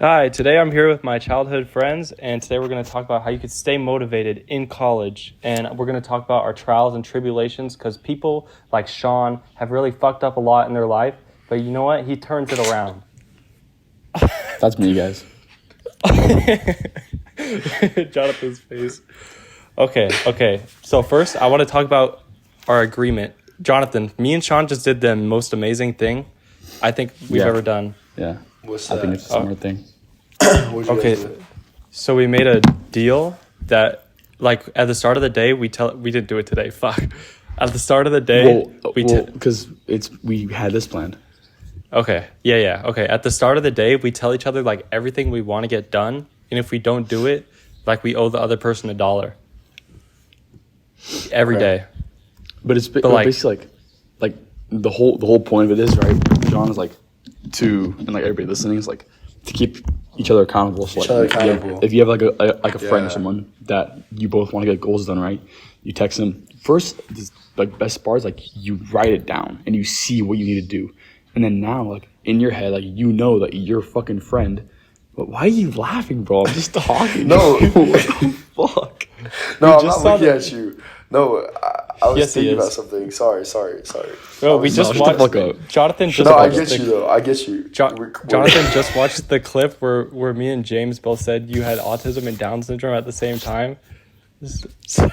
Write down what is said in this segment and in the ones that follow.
Hi, today I'm here with my childhood friends, and today we're going to talk about how you could stay motivated in college. And we're going to talk about our trials and tribulations because people like Sean have really fucked up a lot in their life, but you know what? He turns it around. That's me, guys. Jonathan's face. Okay. So first, I want to talk about our agreement. Jonathan, me and Sean just did the most amazing thing I think we've ever done. Yeah. What's I that? think it's a similar thing. What'd you guys do? So we made a deal that, like, at the start of the day, we didn't do it today. Fuck. At the start of the day, Because we had this planned. Okay. Yeah. Okay. At the start of the day, we tell each other like everything we want to get done, and if we don't do it, like we owe the other person $1 every day. But it's basically like the whole point of it is, right? John is like and like everybody listening is like to keep each other accountable. So if you have like a friend or someone that you both want to get goals done, right? You text them first. Like best part is like you write it down and you see what you need to do. And then now, like, in your head, like, you know that you're a fucking friend. But why are you laughing, bro? I'm just talking. No. What the fuck? No, I'm not looking at you. No, I was thinking about something. Sorry. Bro, we just watched... Jonathan just watched... I get you. Jonathan just watched the clip where me and James both said you had autism and Down syndrome at the same time. So...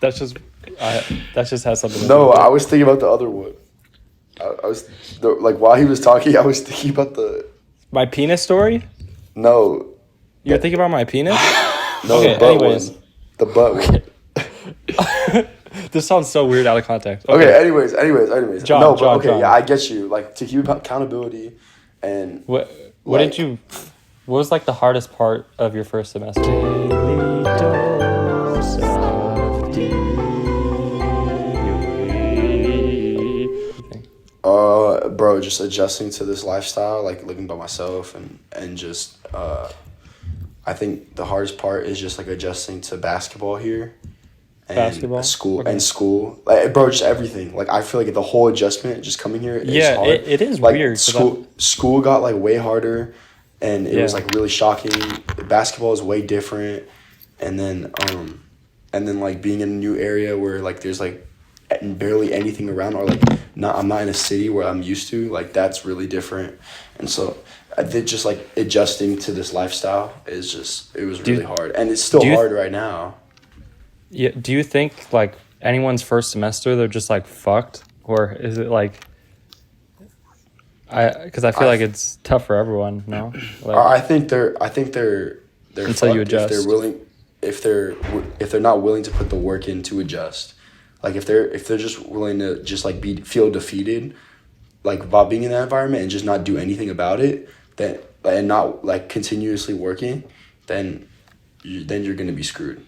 That just has something to do with it. I was thinking about the other one. While he was talking, I was thinking about my penis story? No. You're thinking about my penis? No, okay, the butt one. This sounds so weird out of context. Okay, anyways. John. Yeah, I get you. Like, to keep accountability and... What was like the hardest part of your first semester? Bro, just adjusting to this lifestyle, like living by myself and just I think the hardest part is just like adjusting to basketball here and school. Like, bro, just everything. Like, I feel like the whole adjustment just coming here is hard. It is like, weird. School got like way harder and it was like really shocking. Basketball is way different, and then like being in a new area where like there's like barely anything around, or like I'm not in a city where I'm used to, like that's really different. And so I did just like adjusting to this lifestyle it was really hard, and it's still hard right now. Yeah. Do you think like anyone's first semester they're just like fucked, or is it like because I feel like it's tough for everyone, no? Like, I think they're until you adjust. If they're not willing to put the work in to adjust. Like, if they're just willing to just like feel defeated, like about being in that environment and just not do anything about it, and not like continuously working, then you're gonna be screwed.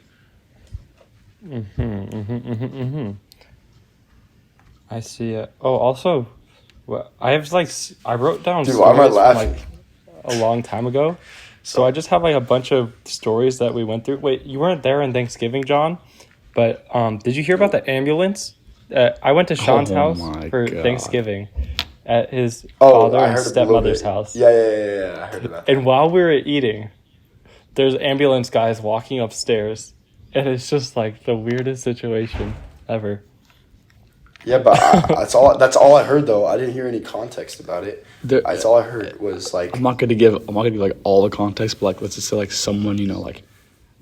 I see it. Oh, also, I wrote down Dude, why am I laughing? from like a long time ago, so I just have like a bunch of stories that we went through. Wait, you weren't there on Thanksgiving, John? But did you hear about the ambulance? I went to Sean's house for Thanksgiving at his father and stepmother's house. Yeah. I heard about that. And while we were eating, there's ambulance guys walking upstairs. And it's just like the weirdest situation ever. Yeah, but that's all I heard, though. I didn't hear any context about it. That's all I heard was like... I'm not gonna give like all the context, but like let's just say like someone, like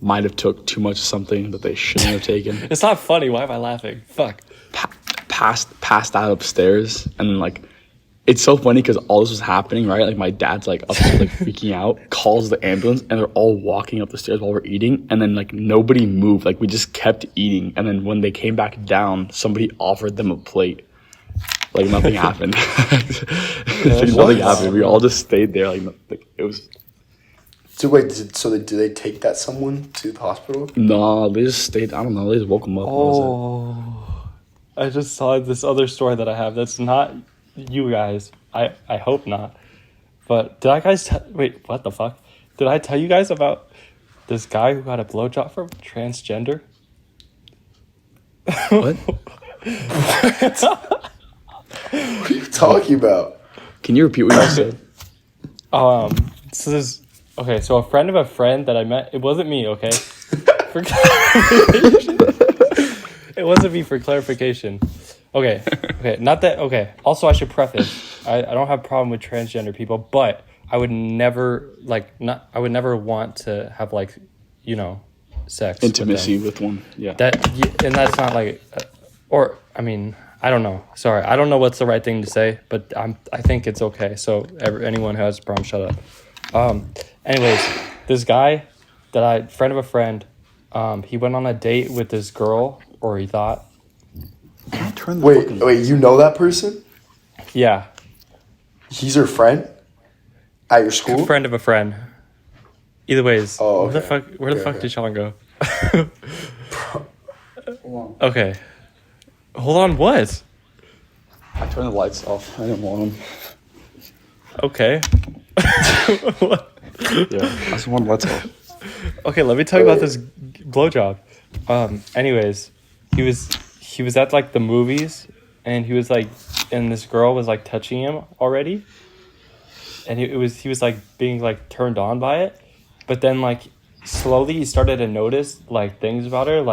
might have took too much of something that they shouldn't have taken. It's not funny. Why am I laughing? Fuck. Passed out upstairs, and then like it's so funny because all this was happening, right? Like my dad's like upstairs, like freaking out, calls the ambulance, and they're all walking up the stairs while we're eating, and then like nobody moved. Like we just kept eating, and then when they came back down, somebody offered them a plate. Like nothing happened. Nothing happened. We all just stayed there. Like it was. So wait, did they take that someone to the hospital? No, they just stayed. I don't know. They just woke them up. Oh, I just saw this other story that I have. That's not you guys. I hope not. But did I guys wait? What the fuck? Did I tell you guys about this guy who got a blowjob from transgender? What? What are you talking about? Can you repeat what you said? So this okay. So a friend of a friend that I met. It wasn't me. Okay. It wasn't me for clarification. Okay. Okay. Not that. Okay. Also, I should preface. I don't have a problem with transgender people, but I would never I would never want to have sex. Intimacy with one. Yeah. And that's not or I mean. I don't know. Sorry, I don't know what's the right thing to say, but I think it's okay. So anyone who has a problem, shut up. Anyways, this guy friend of a friend, he went on a date with this girl, or he thought. Can I turn the wait, you know that person? Yeah. He's your friend? At your school? Friend of a friend. Either ways. Oh, okay. Where the fuck did Sean go? Okay. Hold on, what? I turned the lights off. I didn't want them. Okay. What? Yeah, I just want the lights off. Okay, let me tell you about this blowjob. Anyways, he was at the movies, and he was and this girl was touching him already, and he was being turned on by it, but then slowly he started to notice things about her,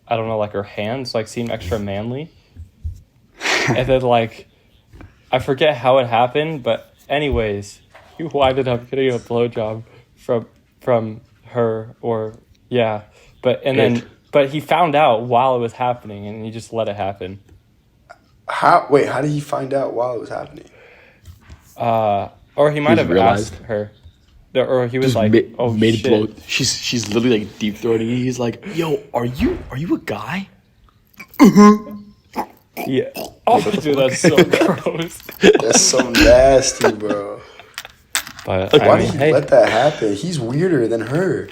I don't know, her hands seemed extra manly, and then I forget how it happened, but anyways, he winded up getting a blowjob from her, or yeah, but he found out while it was happening, and he just let it happen. How did he find out while it was happening? Or he might have asked her. Or he was made shit. blow. She's literally deep throating. He's like, yo, are you a guy? Yeah. Oh, dude, that's so gross. That's so nasty, bro. But why did he let that happen? He's weirder than her.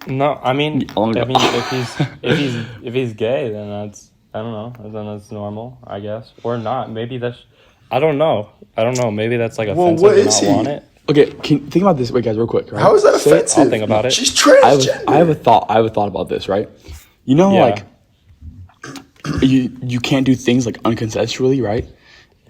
No, if he's gay, then that's, I don't know. Then that's normal, I guess, or not. Maybe that's, I don't know. Maybe that's offensive what to is not he? want it. Okay, think about this. Wait, guys, real quick. Right? How is that offensive? I'll think about it. She's transgender. I have a thought about this, right? You know, Yeah. you can't do things unconsensually, right?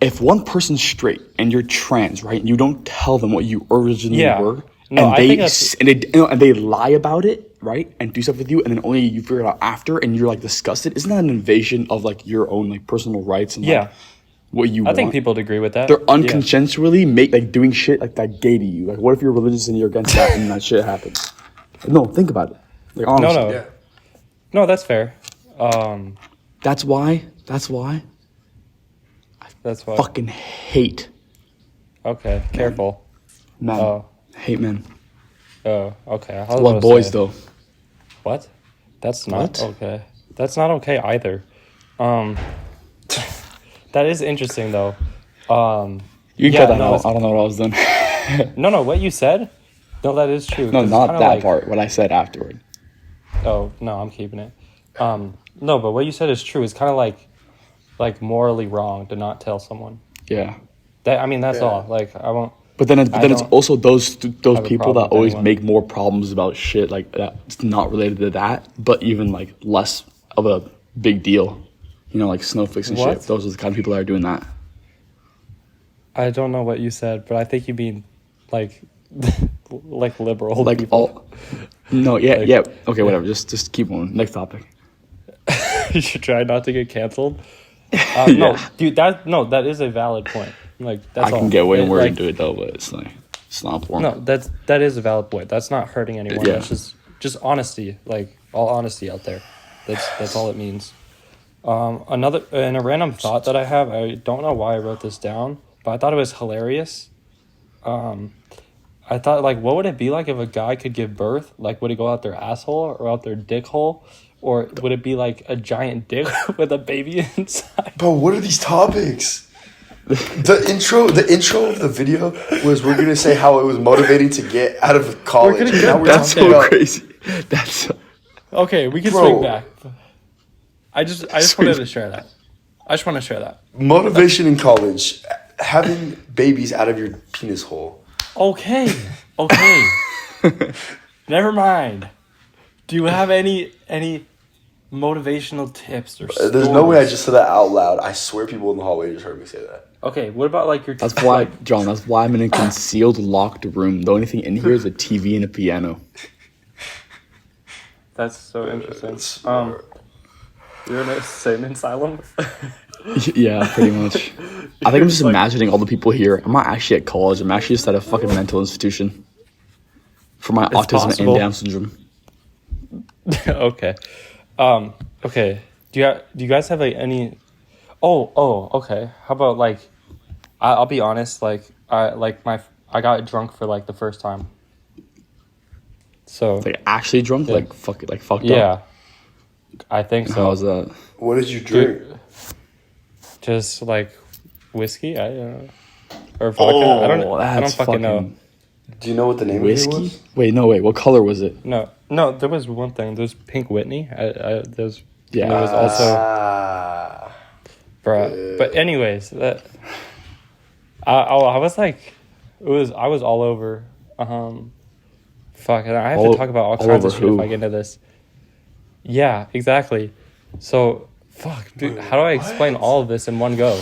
If one person's straight and you're trans, right, and you don't tell them what you originally were, No, and they lie about it, right, and do stuff with you, and then only you figure it out after, and you're disgusted. Isn't that an invasion of your own personal rights and what you want? I think people would agree with that. They're unconsensually doing shit that gay to you. What if you're religious and you're against that and that shit happens? No, think about it. Honestly. No. Yeah. No, that's fair. That's why. That's why. Fucking hate. Okay, careful. Men. Oh. Hate men. Oh, okay. I love boys though. What? That's not okay. That's not okay either. That is interesting though. You can cut that out. I don't know what I was doing. No, what you said? No, that is true. No, not that part. What I said afterward. Oh, no, I'm keeping it. No, but what you said is true. It's kind of morally wrong to not tell someone. Yeah. That's all. I won't. But then it's also those people that always anyone. make more problems about shit that's not related to that, but even less of a big deal. You know, snowflakes and shit. Those are the kind of people that are doing that. I don't know what you said, but I think you mean liberal. People. No, yeah, yeah. Okay, whatever. Just keep on. Next topic. You should try not to get canceled. Yeah. No, dude, that is a valid point. That's I can get way more into it though, but it's not important. No, that is a valid point. That's not hurting anyone. Yeah. That's just honesty, all honesty out there. That's all it means. A random thought that I have. I don't know why I wrote this down, but I thought it was hilarious. I thought what would it be like if a guy could give birth? Would it go out their asshole or out their dick hole? Or would it be a giant dick with a baby inside? Bro, what are these topics? The intro of the video was we're gonna say how it was motivating to get out of college. That's so crazy. That's okay. We can swing back. I just wanted to share that. I just want to share that. Motivation in college, having babies out of your penis hole. Okay. Never mind. Do you have any motivational tips or stories? There's no way I just said that out loud. I swear people in the hallway just heard me say that. Okay, what about like your? That's why, John. That's why I'm in a concealed, locked room. The only thing in here is a TV and a piano. That's so interesting. You're in a insane asylum. Yeah, pretty much. I think I'm just imagining all the people here. I'm not actually at college. I'm actually just at a fucking mental institution for my autism possible. and Down syndrome. Okay. Okay. Do you guys have like any? Oh. Okay. How about like? I'll be honest. Like I got drunk for like the first time. So. Like actually drunk, Yeah. like fucked up. Yeah. I think so. How was that? What did you drink? Just like whiskey, or vodka. I don't fucking know. Do you know what the name of Whiskey? it was? Wait, no, wait. What color was it? No. There was one thing. There was Pink Whitney. There's Yeah. there was also, bruh. But anyways, that I was like, I was all over. Fuck, and I have to talk about all kinds of shit if I get into this. Yeah, exactly. So, fuck, dude, how do I explain all of this in one go?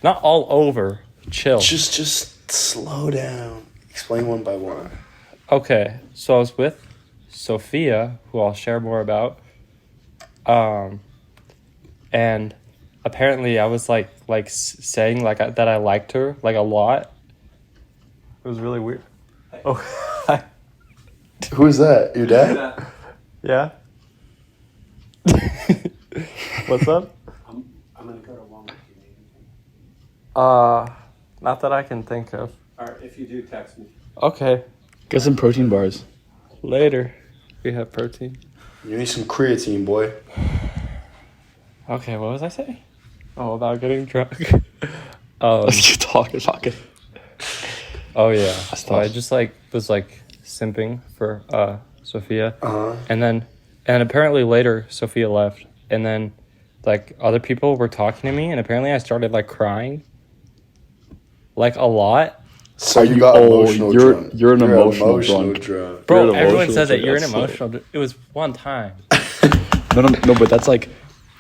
Not all over. Chill. Just slow down. Explain one by one. Okay, so I was with Sophia, who I'll share more about. And apparently I was like saying that I liked her like a lot. It was really weird. Oh, Who is that? Your dad? yeah. What's up? I'm gonna go to Walmart. Do you need anything? Not that I can think of. Or if you do, text me. Okay, Get some protein bars. later. We have protein. You need some creatine, boy. Okay, what was I saying? Oh, about getting drunk. Let's keep talking. Oh yeah. That's So I tough. just was simping for Sophia. Uh-huh. And apparently later Sophia left, and then like other people were talking to me, and apparently I started like crying. Like a lot. So you got emotional drunk. You're an emotional drunk. drunk. Bro, You're an everyone emotional says that drunk, you're an that's so- emotional. It was one time. No, but that's like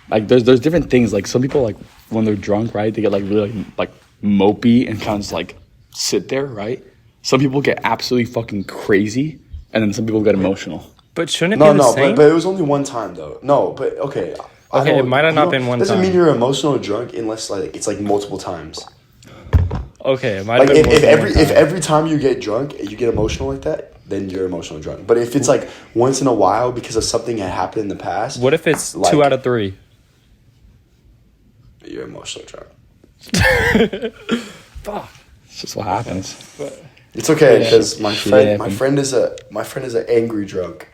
there's different things. Like some people, like when they're drunk, right, they get like really like mopey and kind of just like sit there, right? Some people get absolutely fucking crazy, and then some people get emotional. But shouldn't it be the same? but it was only one time though. No, but okay. Okay, it might have not been one doesn't time. mean you're emotional drunk unless like it's like multiple times. Okay, it might Like have been if more than one time. every time you get drunk, you get emotional like that, then you're emotional drunk. But if it's like once in a while because of something that happened in the past, What if it's like- 2 out of 3? you're emotional drunk. Fuck. It's just what happens. It's okay Yeah. because my Shit friend happens. my friend is an angry drunk.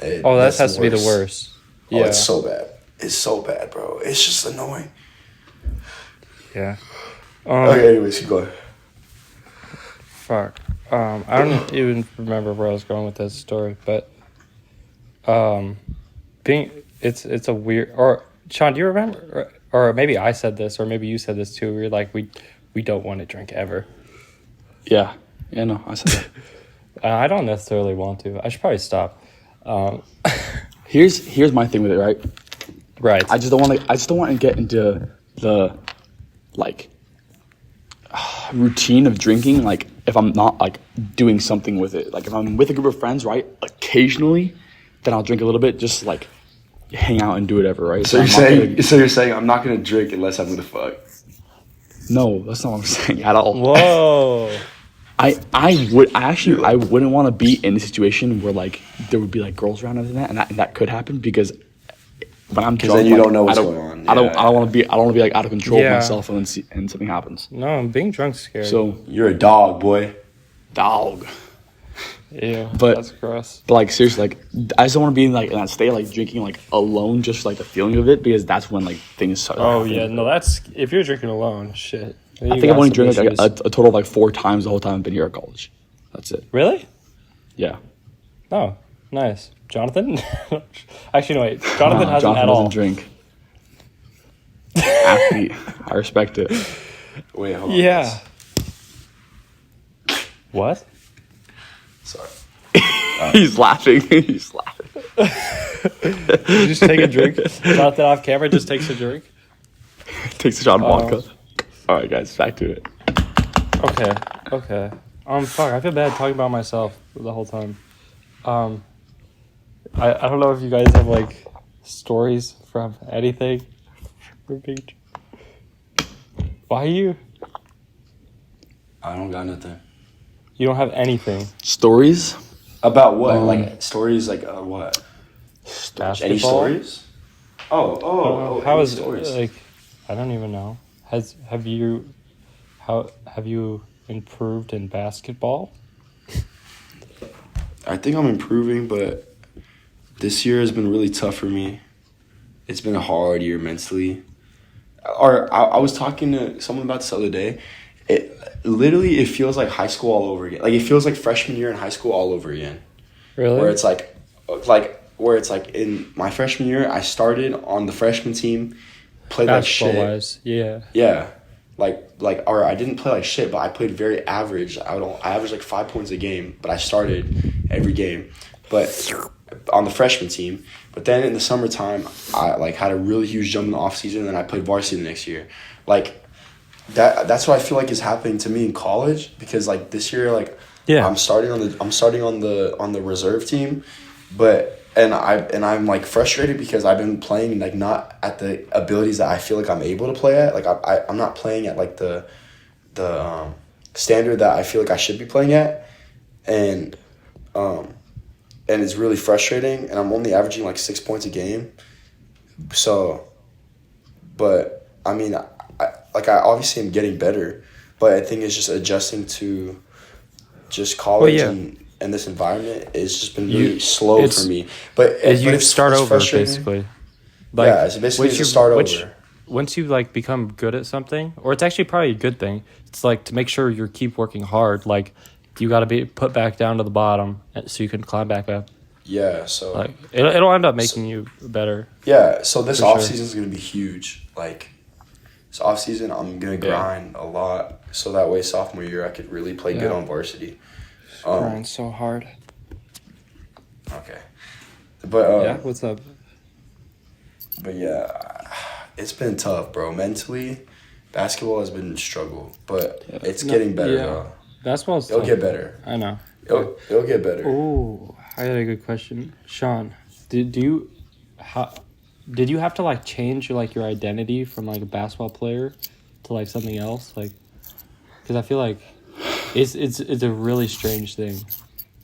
Oh, that has to be the worst. Oh, Yeah. it's so bad. It's so bad, bro. It's just annoying. Yeah. Okay, anyways, keep going. Fuck. I don't even remember where I was going with this story, but it's a weird. Or Sean, do you remember? Or maybe I said this, or maybe you said this too. We're like we don't want to drink ever. Yeah, no, I said that. I don't necessarily want to. I should probably stop. Here's my thing with it, right? Right. I just don't want to get into the like routine of drinking. Like if I'm not like doing something with it, like if I'm with a group of friends, right? Occasionally, then I'll drink a little bit, just like hang out and do whatever, right? So I'm not you're saying I'm not gonna drink unless I'm gonna fuck. no, that's not what I'm saying at all. Whoa. I wouldn't want to be in a situation where like there would be like girls around and that could happen because when I'm drunk, then you like, don't know what's I don't- going on. I don't Yeah. want to be like out of control Yeah. of myself and something happens. No, being drunk's scary. So You're a dog, boy. dog. Ew, But- that's gross. But like seriously, like I just don't want to be in like in that state, like drinking like alone, just like the feeling of it, because that's when like things start. Oh happening. yeah, no, that's if you're drinking alone, shit. I think I've only drank like a total of like 4 times the whole time I've been here at college. That's it. Really? Yeah. Oh, nice. Jonathan? Actually, no, wait. Jonathan hasn't Jonathan at all. doesn't drink. Athlete. I respect it. Wait, hold on. Yeah. What? Sorry. He's laughing. He's laughing. You just take a drink. Jonathan off camera just takes a drink. Takes a shot of vodka. All right, guys, back to it. Okay. Fuck. I feel bad talking about myself the whole time. I don't know if you guys have like stories from anything. Why you? I don't got nothing. You don't have anything. Stories? About what? Like stories? Like what? Basketball? Any stories? How is stories? like? I don't even know. Have you improved in basketball? I think I'm improving, but this year has been really tough for me. It's been a hard year mentally. I was talking to someone about this the other day. It feels like high school all over again. Like it feels like freshman year in high school all over again. Really? Where it's like in my freshman year, I started on the freshman team, played like shit. Basketball-wise, yeah. Yeah, or I didn't play like shit, but I played very average. I averaged like 5 points a game, but I started every game. But on the freshman team, but then in the summertime, I like had a really huge jump in the off season, and then I played varsity the next year. Like that's what I feel like is happening to me in college, because like this year, like I'm starting on the reserve team, but I'm like frustrated because I've been playing like not at the abilities that I feel like I'm able to play at. Like I'm not playing at like the standard that I feel like I should be playing at, and it's really frustrating. And I'm only averaging like 6 points a game. So, but I mean, I obviously am getting better, but I think it's just adjusting to just college and this environment. It's just been really slow for me. But you start over basically. Like, yeah, it's basically to start over. Once you like become good at something, or it's actually probably a good thing. It's like to make sure you keep working hard. Like you got to be put back down to the bottom so you can climb back up. Yeah, so like it'll end up making you better. Yeah, so this off season is gonna be huge. Like this off season, I'm gonna grind a lot, so that way sophomore year I could really play good on varsity. Grind so hard. Okay, but what's up? But yeah, it's been tough, bro. Mentally, basketball has been a struggle, but it's getting better. Though. Basketball's it'll get better. I know. It'll get better. Ooh, I got a good question, Sean. Did you have to like change your identity from like a basketball player to like something else? Like, because I feel like it's a really strange thing.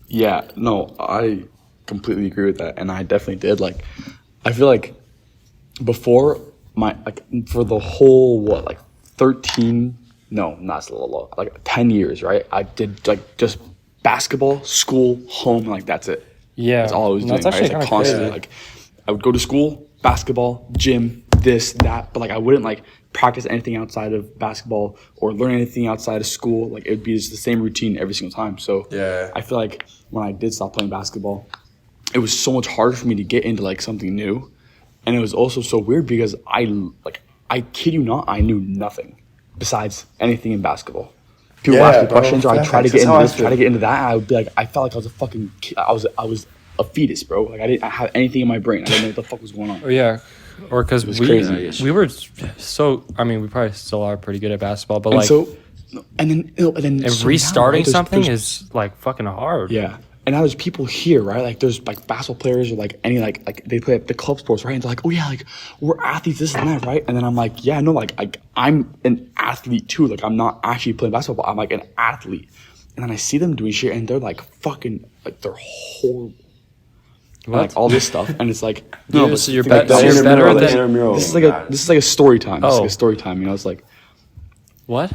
Yeah, no, I completely agree with that, and I definitely did. Like, I feel like before for the whole 13, no, not so long, like 10 years, right? I did like just basketball, school, home, like that's it. Yeah, that's all I was doing. Right? It's like constantly, like I would go to school, basketball, gym, this, that, but like I wouldn't like practice anything outside of basketball or learn anything outside of school. Like it would be just the same routine every single time. So I feel like when I did stop playing basketball, it was so much harder for me to get into like something new, and it was also so weird because I kid you not, I knew nothing besides anything in basketball. People ask me questions, or I try to get into this, try to get into that. And I would be like, I felt like I was a fucking kid. I was a fetus, bro. Like I didn't have anything in my brain. I didn't know what the fuck was going on. Oh yeah, or because we were so. I mean, we probably still are pretty good at basketball, but and then restarting something is like fucking hard. Yeah. And now there's people here, right? Like there's like basketball players or like any like they play the club sports, right? And they're like, oh yeah, like we're athletes, this and that, right? And then I'm like, yeah, no, like I'm an athlete too. Like I'm not actually playing basketball, but I'm like an athlete. And then I see them doing shit, and they're like fucking like they're horrible. Like all this stuff, and it's like no, but so you're better than this is like a story time. This is like a story time, you know? It's like what?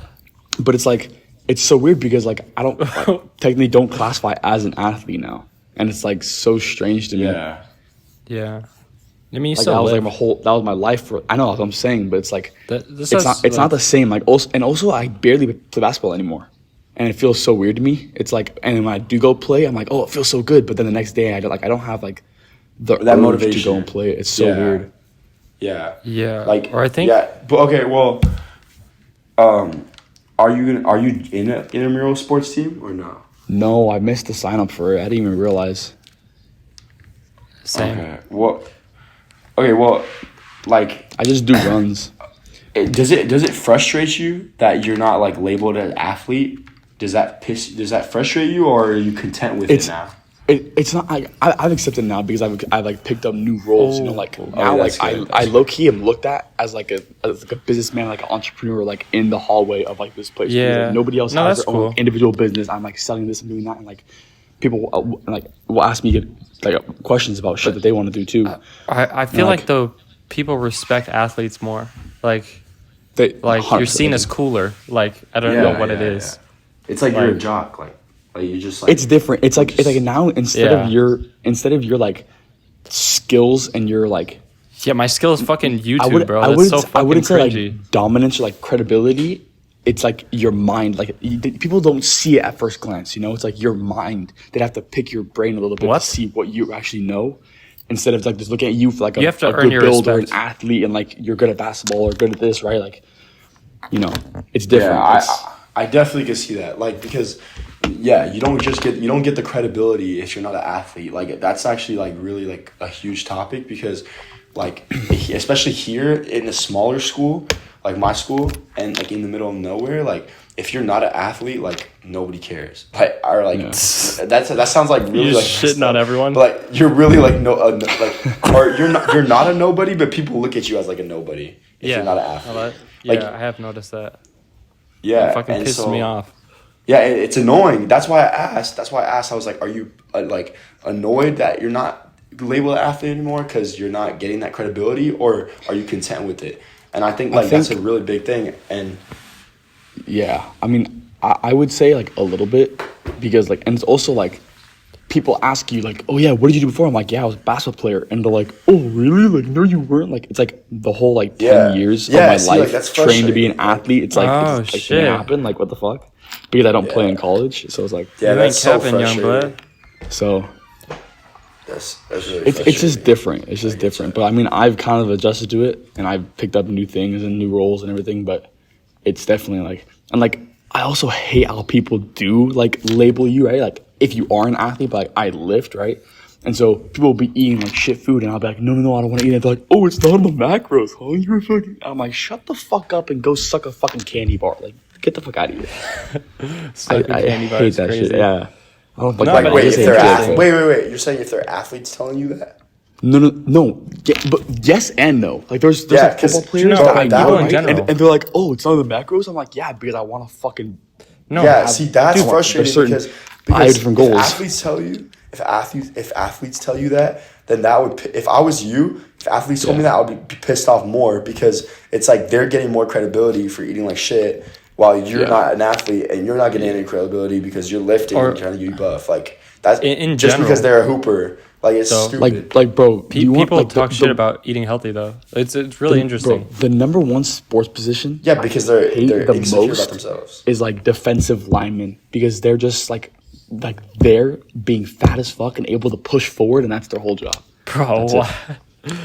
But it's like. It's so weird because like I don't technically don't classify as an athlete now, and it's like so strange to me. Yeah. I mean, that was my life. I know what I'm saying, but it's like it's not the same. Like also I barely play basketball anymore, and it feels so weird to me. It's like, and when I do go play, I'm like, oh, it feels so good. But then the next day, I don't have like that motivation to go and play. It's so weird. Yeah. Yeah. Like, or I think. Yeah. But okay. Well. Are you in an intramural sports team or no? No, I missed the sign up for it. I didn't even realize. Same. Okay. Well, like I just do runs. does it frustrate you that you're not like labeled as athlete? Does that frustrate you, or are you content with it now? It's not. I've accepted now because I've like picked up new roles. You know, like now, like I low key am looked at as like a businessman, like an entrepreneur, like in the hallway of like this place. Yeah, like, nobody else has their own individual business. I'm like selling this and doing that, and like people will ask me like questions about shit that they want to do too. I feel like though people respect athletes more. Like you're seen as cooler. Like I don't know what it is. It's like you're a jock. Like you just like it's different. It's like now instead of your like skills and your like my skill is fucking YouTube, bro. That's so fucking I wouldn't say cringy. like dominance or like credibility. It's like your mind. Like people don't see it at first glance. You know, it's like your mind. They'd have to pick your brain a little bit to see what you actually know, instead of like just looking at you for like you have to a earn good your builder, respect. an athlete, and like you're good at basketball or good at this, right? Like, you know, it's different. Yeah, I definitely can see that. Like because. Yeah, you don't get the credibility if you're not an athlete. Like that's actually like really like a huge topic because like especially here in a smaller school, like my school and like in the middle of nowhere, like if you're not an athlete, like nobody cares. Like that sounds like really you're like shitting on everyone. But like you're really like or you're not a nobody, but people look at you as like a nobody if you're not an athlete. I have noticed that. Yeah, it fucking pisses me off. Yeah, it's annoying. That's why I asked. I was like, are you like annoyed that you're not labeled an athlete anymore because you're not getting that credibility, or are you content with it? And I think that's a really big thing. And yeah, I mean, I would say like a little bit because like, and it's also like people ask you like, oh yeah, what did you do before? I'm like, yeah, I was a basketball player, and they're like, oh really? Like no, you weren't. Like it's like the whole like 10 years of my life trained to be an athlete. It's like shit can happen. Like what the fuck? Because I don't play in college, so it's like that's so frustrating. Young blood. So that's really it's just different. It's just different. But I mean, I've kind of adjusted to it, and I've picked up new things and new roles and everything. But it's definitely like, and like I also hate how people do like label you, right? Like if you are an athlete, but like I lift, right? And so people will be eating like shit food, and I'll be like, no, I don't want to eat it. They're like, oh, it's not in the macros, huh? You're fucking. I'm like, shut the fuck up and go suck a fucking candy bar. Like, get the fuck out of here. I hate that shit. Yeah. I don't think wait, if they're wait. You're saying if they're athletes telling you that? No. Yeah, but yes and no. Like there's like football players that I know, right? And they're like, oh, it's not in the macros. I'm like, yeah, because I want to fucking. No. Yeah, see, that's frustrating because I have different goals. If athletes tell you that, then that would. If I was you, if athletes told me that, I would be pissed off more because it's like they're getting more credibility for eating like shit. While you're not an athlete and you're not getting any credibility because you're lifting and trying to get buff, like that's in just general, because they're a hooper. Like it's stupid. Like bro, people talk shit about eating healthy though. It's really interesting. Bro, the number one sports position, because they're insecure about themselves, is like defensive linemen because they're just like they're being fat as fuck and able to push forward, and that's their whole job. Bro, what?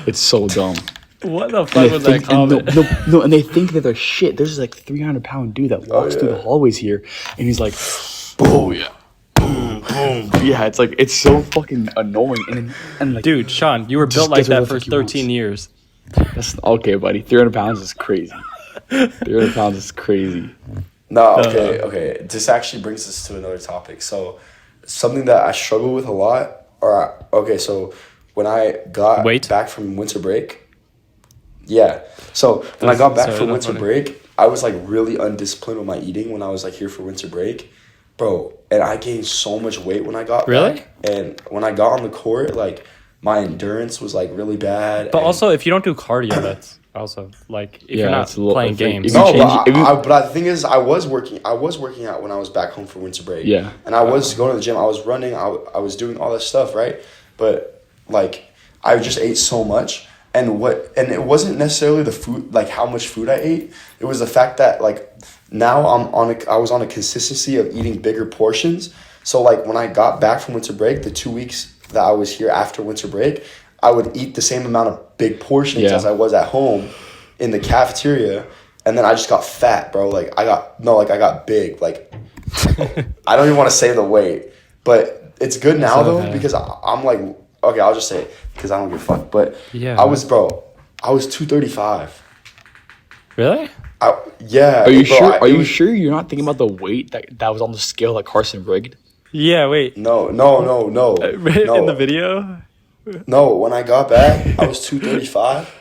It's so dumb. What the fuck was that comment? No, and they think that they're shit. There's this like 300-pound dude that walks through the hallways here, and he's like, oh yeah, boom, boom. Yeah, it's like it's so fucking annoying. And like, dude, Sean, you were built like that for 13 years. That's okay, buddy. 300 pounds is crazy. 300 pounds is crazy. No, okay. This actually brings us to another topic. So, something that I struggle with a lot. So when I got back from winter break. Yeah. So when I got back from winter break, I was like really undisciplined with my eating when I was like here for winter break. Bro, and I gained so much weight when I got back. And when I got on the court, like my endurance was like really bad. But also if you don't do cardio, that's also like if you're not playing games. No, but the thing is I was working out when I was back home for winter break. Yeah. And I was going to the gym, I was running, I was doing all that stuff, right? But like I just ate so much. And it wasn't necessarily the food, like how much food I ate. It was the fact that like now I was on a consistency of eating bigger portions. So like when I got back from winter break, the 2 weeks that I was here after winter break, I would eat the same amount of big portions as I was at home in the cafeteria, and then I just got fat, bro. I got big. Like I don't even want to say the weight, but it's good now though because I'm like. Okay, I'll just say it because I don't give a fuck. But I was 235. Really? Yeah. Are you sure? Are you sure you're not thinking about the weight that was on the scale that Carson rigged? Yeah. Wait. No. In the video. No, when I got back, I was 235,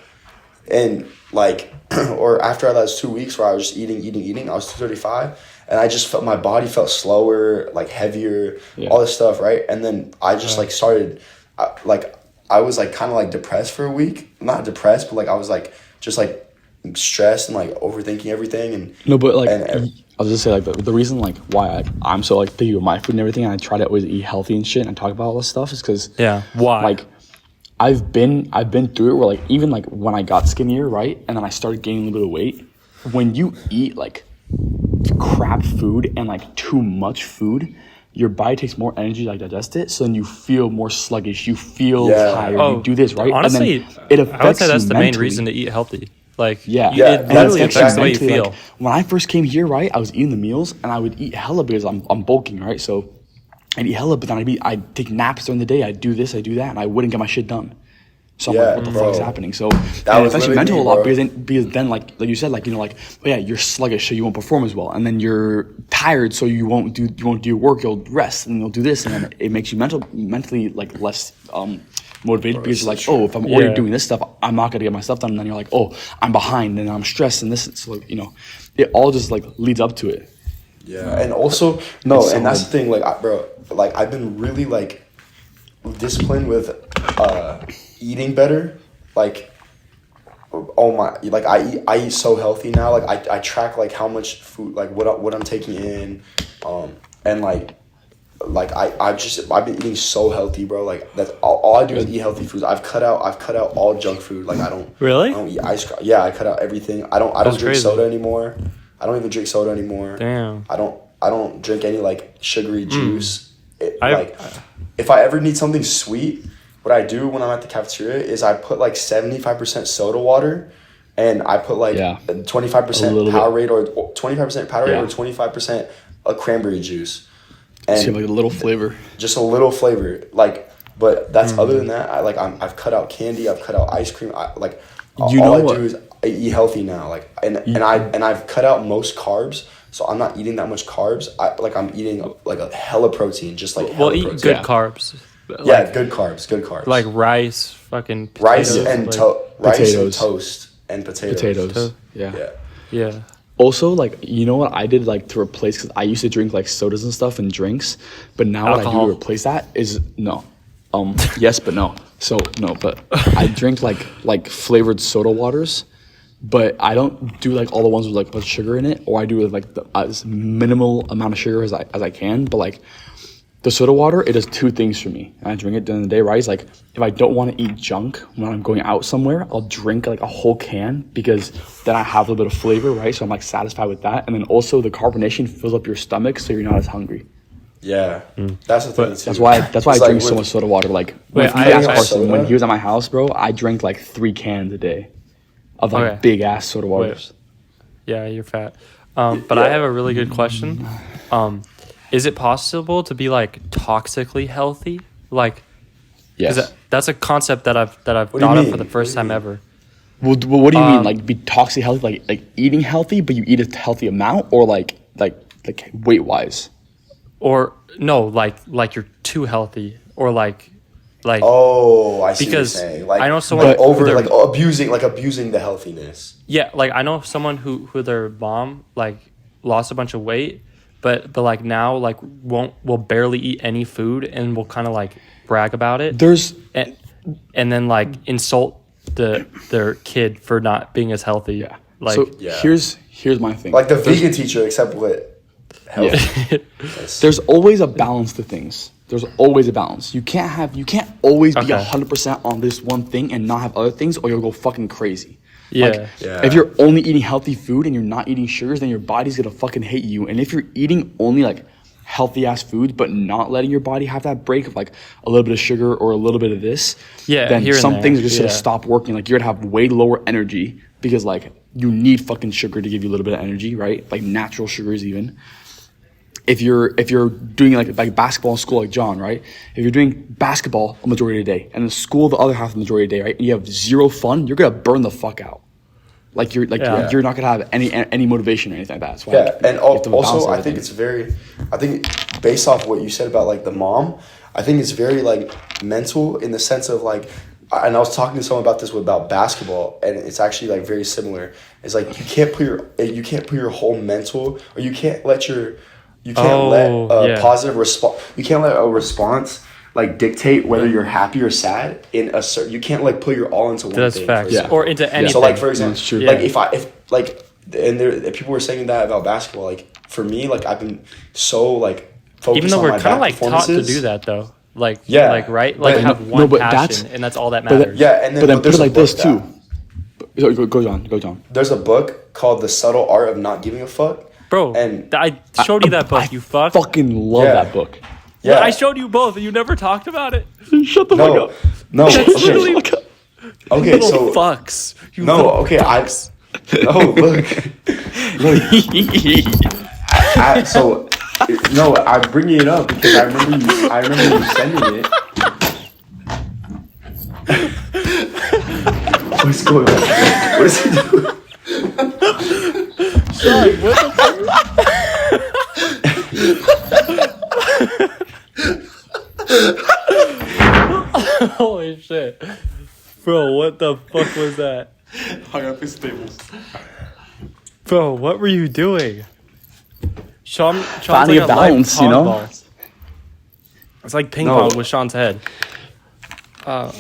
and like, or after that was 2 weeks where I was just eating, I was 235, and I just felt my body felt slower, like heavier, all this stuff, right? And then I just like started, I was like kind of like depressed for a week, not depressed, but like I was like just like stressed and like overthinking everything, and no, but like I was just say like the reason like why I'm so like picky with my food and everything, and I try to always eat healthy and shit and talk about all this stuff is because why like. I've been through it where like even like when I got skinnier, right, and then I started gaining a little bit of weight. When you eat like crap food and like too much food, your body takes more energy to like digest it. So then you feel more sluggish. You feel tired. You do this right. Honestly, and then it affects I would say that's you the mentally. main reason to eat healthy. Like it literally affects the way you feel. Like, when I first came here, right, I was eating the meals and I would eat hella because I'm bulking, right, so. I'd eat hella, but then I'd take naps during the day. I'd do this, I'd do that, and I wouldn't get my shit done. So I'm like, what the fuck's happening? So it affects your mental a lot because then like you said, like, you know, like, oh yeah, you're sluggish, so you won't perform as well, and then you're tired, so you won't do your work. You'll rest, and you'll do this, and then it makes you mentally like less motivated because you're like, oh, if I'm already doing this stuff, I'm not gonna get my stuff done. And then you're like, oh, I'm behind, and I'm stressed, and this. So like, you know, it all just like leads up to it. Yeah, and also and that's the thing, like, bro, like I've been really like disciplined with eating better. Like, oh my, like I eat so healthy now. Like I track like how much food, like what I'm taking in, and like I've been eating so healthy, bro. Like that's all I do is eat healthy foods. I've cut out all junk food. Like I don't eat ice cream. Yeah, I cut out everything. I don't drink soda anymore. I don't even drink soda anymore. Damn. I don't drink any like sugary juice. If I ever need something sweet, what I do when I'm at the cafeteria is I put like 75% soda water, and I put like 25% Powerade or 25% Powerade or 25% a cranberry juice. And so like a little flavor. Just a little flavor, like. But that's other than that. I've cut out candy. I've cut out ice cream. All I do is I eat healthy now. Like I've cut out most carbs, so I'm not eating that much carbs. I'm eating like a hella protein, just like eat protein. good carbs. Yeah, good carbs. Like rice, fucking potatoes, rice and rice and toast and potatoes. Yeah. Also, like, you know what I did like to replace, because I used to drink like sodas and stuff and drinks, but now what I do to replace that is no. Yes, but no. So no, but I drink like flavored soda waters, but I don't do like all the ones with sugar in it, or I do with like as minimal amount of sugar as I can. But like the soda water, it does two things for me. And I drink it during the day, right? It's like if I don't want to eat junk when I'm going out somewhere, I'll drink like a whole can because then I have a little bit of flavor, right? So I'm like satisfied with that. And then also the carbonation fills up your stomach, so you're not as hungry. Yeah, that's the thing. That's why I drink so much soda water. Like when he was at my house, bro, I drank like 3 cans a day of like big ass soda waters. Yeah, you're fat. But I have a really good question. Is it possible to be like toxically healthy? Like, yes, that's a concept that I've thought of for the first time ever. Well, what do you mean? Like be toxically healthy, like eating healthy, but you eat a healthy amount, or like weight wise? Or no, like you're too healthy, or like. Oh, I see because what you're saying. Like, I know someone abusing the healthiness. Yeah, like I know someone who their mom like lost a bunch of weight, but like now like will barely eat any food and will kind of like brag about it. And then like insult their kid for not being as healthy. Yeah. Like so here's my thing. Like the vegan teacher, except with healthy. Yeah. There's always a balance to things. There's always a balance. You can't always be 100% on this one thing and not have other things, or you'll go fucking crazy. Yeah. If you're only eating healthy food and you're not eating sugars, then your body's gonna fucking hate you. And if you're eating only like healthy ass foods but not letting your body have that break of like a little bit of sugar or a little bit of this, then some things are just gonna stop working. Like you're gonna have way lower energy because like you need fucking sugar to give you a little bit of energy, right? Like natural sugars even. If you're doing like basketball in school like John, right? If you're doing basketball a majority of the day and in school the other half of the majority of the day, right? And you have zero fun, you're gonna burn the fuck out. Like you're not gonna have any motivation or anything like that. So and also I think based off what you said about like the mom, I think it's very like mental in the sense of like, and I was talking to someone about this about basketball, and it's actually like very similar. It's like you can't put your whole mental, or you can't let a positive response. You can't let a response like dictate whether you're happy or sad in a certain. You can't like put your all into one thing. That's facts. Or into anything. So like for example, That's true. like if people were saying that about basketball, like for me, like I've been so like focused even though on we're my kind of back like taught to performances. do that though. Like Yeah. like right, like But have one but passion, and that's all that matters. And then but then put there's it a like this book too. Go John. There's a book called The Subtle Art of Not Giving a Fuck. Bro, And I showed you that book. I You fuck. fucking love Yeah. that book. Yeah, I showed you both, and you never talked about it. Shut the fuck up. No, literally- okay, Little so fucks. You no, little okay, fucks. I'm bringing it up because I remember you sending it. What's going on? What is he doing? Sean, what the fuck? Holy shit. Bro, what the fuck was that? Hung up his tables. Bro, what were you doing? Sean's Finding like a balance, live you know? pong ball. It's like ping No. pong with Sean's head. Okay,